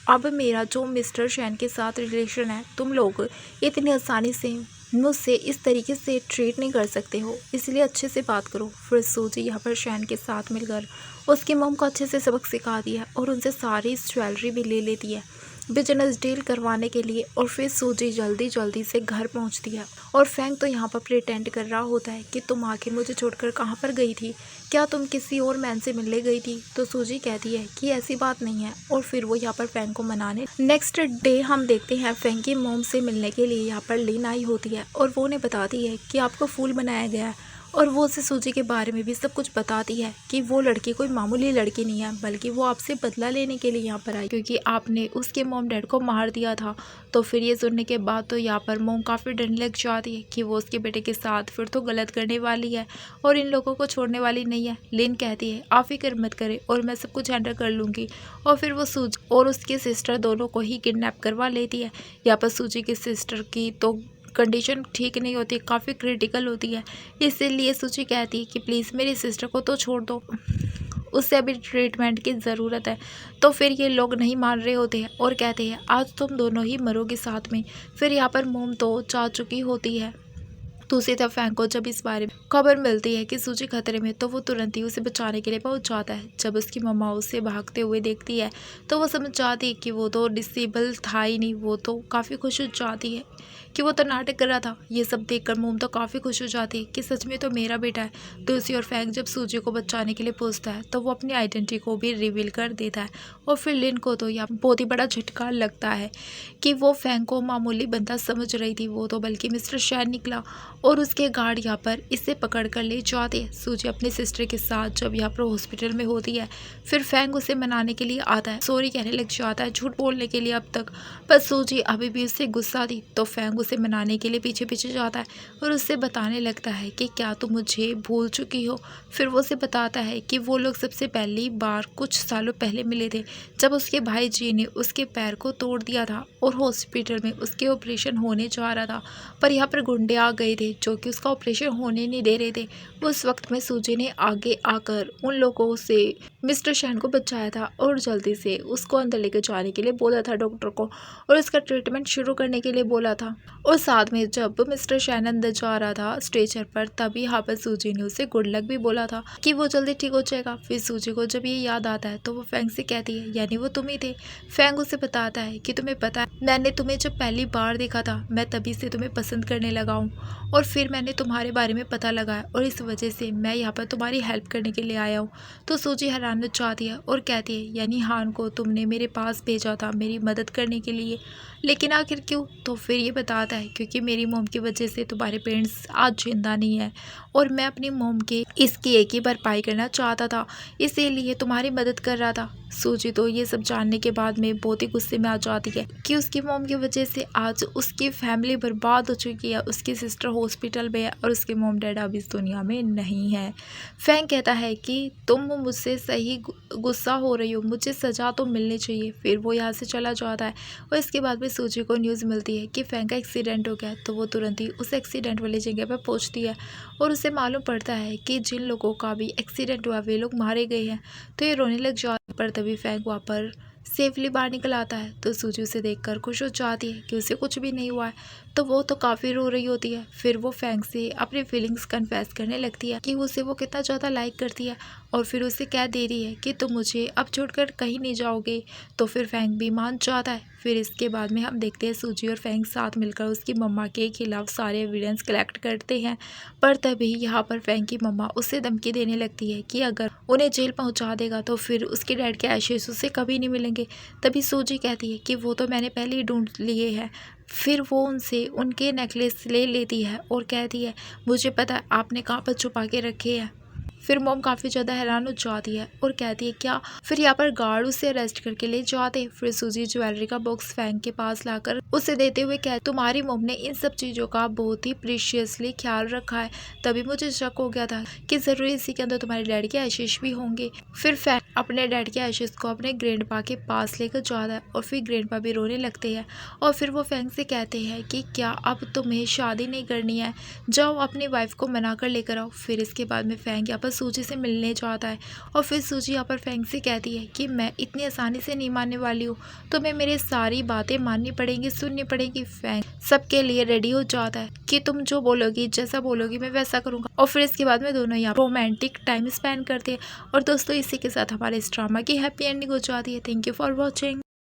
अब मेरा जो मिस्टर शैन के साथ रिलेशन है तुम लोग इतनी आसानी से मुझसे इस तरीके से ट्रीट नहीं कर सकते हो, इसलिए अच्छे से बात करो। फिर सूजी यहाँ पर शैन के साथ मिलकर उसकी मॉम को अच्छे से सबक सिखा दिया और उनसे सारी ज्वेलरी भी ले लेती है बिजनेस डील करवाने के लिए। और फिर सूजी जल्दी जल्दी से घर पहुंचती है और फैंग तो यहाँ पर प्रिटेंड कर रहा होता है कि तुम आखिर मुझे छोड़कर कहाँ पर गई थी, क्या तुम किसी और मैन से मिलने गई थी? तो सूजी कहती है कि ऐसी बात नहीं है और फिर वो यहाँ पर फैंग को मनाने। नेक्स्ट डे हम देखते हैं फैंग की मॉम से मिलने के लिए यहाँ पर लिन आई होती है और वो उन्हें बताती है कि आपको फूल बनाया गया है और वो उसे सूजी के बारे में भी सब कुछ बताती है कि वो लड़की कोई मामूली लड़की नहीं है बल्कि वो आपसे बदला लेने के लिए यहाँ पर आई क्योंकि आपने उसके मॉम डैड को मार दिया था। तो फिर ये सुनने के बाद तो यहाँ पर मॉम काफ़ी डरने लग जाती है कि वो उसके बेटे के साथ फिर तो गलत करने वाली है और इन लोगों को छोड़ने वाली नहीं है। लिन कहती है आप फिक्र मत करें और मैं सब कुछ हैंडल कर लूँगी। और फिर वो सूजी और उसके सिस्टर दोनों को ही किडनैप करवा लेती है। यहाँ पर सूजी की सिस्टर की तो कंडीशन ठीक नहीं होती, काफ़ी क्रिटिकल होती है, इसीलिए सूजी कहती है कि प्लीज़ मेरी सिस्टर को तो छोड़ दो, उससे अभी ट्रीटमेंट की ज़रूरत है। तो फिर ये लोग नहीं मान रहे होते हैं और कहते हैं आज तुम दोनों ही मरोगे साथ में। फिर यहाँ पर मोम तो जा चुकी होती है। दूसरी तरफ फैंग को जब इस बारे में खबर मिलती है कि सूजी खतरे में तो वो तुरंत ही उसे बचाने के लिए पहुंच जाता है। जब उसकी मम्मा उसे भागते हुए देखती है तो वो समझ जाती है कि वो तो डिसेबल था ही नहीं, वो तो काफ़ी खुश हो जाती है कि वो तो नाटक कर रहा था। ये सब देखकर मोम तो काफ़ी खुश हो जाती है कि सच में तो मेरा बेटा है। दूसरी ओर फैंग जब सूजी को बचाने के लिए पूछता है तो वो अपनी आइडेंटिटी को भी रिवील कर देता है और फिर लिन को तो यह बहुत ही बड़ा झटका लगता है कि वो फैंग को मामूली बंदा समझ रही थी, वो तो बल्कि मिस्टर शैन निकला और उसके गार्ड यहाँ पर इसे पकड़ कर ले जाते हैं। सूजी अपनी सिस्टर के साथ जब यहाँ पर हॉस्पिटल में होती है फिर फैंग उसे मनाने के लिए आता है, सॉरी कहने लग जाता है झूठ बोलने के लिए अब तक, पर सूजी अभी भी उससे गुस्सा थी। तो फैंग उसे मनाने के लिए पीछे पीछे जाता है और उससे बताने लगता है कि क्या तुम मुझे भूल चुकी हो। फिर वो उसे बताता है कि वो लोग सबसे पहली बार कुछ सालों पहले मिले थे जब उसके भाई जी ने उसके पैर को तोड़ दिया था और हॉस्पिटल में उसके ऑपरेशन होने जा रहा था, पर यहाँ पर गुंडे आ गए थे जो कि उसका ऑपरेशन होने नहीं दे रहे थे। उस वक्त में सूजी ने आगे आकर उन लोगों से मिस्टर शैन को बचाया था और जल्दी से उसको अंदर लेकर जाने के लिए बोला था डॉक्टर को और उसका ट्रीटमेंट शुरू करने के लिए बोला था। और साथ में जब मिस्टर शैन अंदर जा रहा था स्ट्रेचर पर तभी यहाँ पर सूजी ने उसे गुड लक भी बोला था कि वो जल्दी ठीक हो जाएगा। फिर सूजी को जब ये याद आता है तो वो फैंग से कहती है यानी वो तुम ही थे। फैंग उसे बताता है कि तुम्हें पता है मैंने तुम्हें जब पहली बार देखा था मैं तभी से तुम्हें पसंद करने लगा हूँ और फिर मैंने तुम्हारे बारे में पता लगाया और इस वजह से मैं यहाँ पर तुम्हारी हेल्प करने के लिए आया हूँ। तो सूजी हैरान हो जाती है और कहती है यानी हान को तुमने मेरे पास भेजा था मेरी मदद करने के लिए, लेकिन आखिर क्यों? तो फिर ये बताता है क्योंकि मेरी मोम की वजह से तुम्हारे पेरेंट्स आज जिंदा नहीं है और मैं अपनी मोम के इसकी एक ही भरपाई करना चाहता था, इसीलिए तुम्हारी मदद कर रहा था। सूजी तो ये सब जानने के बाद में बहुत ही गुस्से में आ जाती है कि उसकी मोम की वजह से आज उसकी फैमिली बर्बाद हो चुकी है, उसकी सिस्टर हॉस्पिटल में है और उसके मोम डैड अब इस दुनिया में नहीं है। फैंग कहता है कि तुम मुझसे सही गुस्सा हो रही हो, मुझे सज़ा तो मिलनी चाहिए। फिर वो यहाँ से चला जाता है और इसके बाद में सूजी को न्यूज़ मिलती है कि फैंग का एक्सीडेंट हो गया। तो वो तुरंत ही उस एक्सीडेंट वाली जगह पर पहुँचती है और उसे मालूम पड़ता है कि जिन लोगों का भी एक्सीडेंट हुआ वे लोग मारे गए हैं। तो ये रोने लग जाती पर तभी फैंग वहाँ पर सेफली बाहर निकल आता है। तो सूजी उसे देखकर खुश हो जाती है कि उसे कुछ भी नहीं हुआ है। तो वो तो काफ़ी रो रही होती है। फिर वो फैंग से अपनी फीलिंग्स कन्फेस करने लगती है कि उसे वो कितना ज़्यादा लाइक करती है और फिर उसे कह दे रही है कि तुम मुझे अब छोड़कर कहीं नहीं जाओगे। तो फिर फैंग भी मान जाता है। फिर इसके बाद में हम देखते हैं सूजी और फैंग साथ मिलकर उसकी मम्मा के खिलाफ सारे एविडेंस कलेक्ट करते हैं। पर तभी यहाँ पर फैंग की मम्मा उसे धमकी देने लगती है कि अगर उन्हें जेल पहुँचा देगा तो फिर उसके डैड के एशेस उसे कभी नहीं मिलेंगे। तभी सूजी कहती है कि वो तो मैंने पहले ही ढूंढ लिए हैं। फिर वो उनसे उनके नेकलेस ले लेती है और कहती है मुझे पता है आपने कहाँ पर छुपा के रखे हैं। फिर मोम काफ़ी ज़्यादा हैरान हो जाती है और कहती है क्या? फिर यहाँ पर गार्ड उसे अरेस्ट करके ले जाते। फिर सूजी ज्वेलरी का बॉक्स फैंग के पास लाकर उसे देते हुए कहती तुम्हारी मोम ने इन सब चीज़ों का बहुत ही प्रीशियसली ख्याल रखा है, तभी मुझे शक हो गया था कि ज़रूर इसी के अंदर तुम्हारे डैड के आशीष भी होंगे। फिर फैंग अपने डैड के आशीष को अपने ग्रैंडपा के पास लेकर जाता है और फिर ग्रैंडपा भी रोने लगते हैं और फिर वो फैंग से कहते हैं कि क्या अब तुम्हें शादी नहीं करनी है, जाओ अपनी वाइफ को मना कर लेकर आओ। फिर इसके बाद में फैंग यहाँ पर सूजी से मिलने जाता है और फिर सूजी यहाँ पर फैंग से कहती है कि मैं इतनी आसानी से नहीं मानने वाली हूँ, तुम्हें मेरी सारी बातें माननी पड़ेंगी, सुननी पड़ेगी। फैंग सबके लिए रेडी हो जाता है कि तुम जो बोलोगी जैसा बोलोगी मैं वैसा करूँगा। और फिर इसके बाद में दोनों यहाँ रोमांटिक टाइम स्पेंड करते हैं। और दोस्तों इसी के साथ हमारे इस ड्रामा की हैप्पी एंडिंग हो जाती है। Thank you for watching.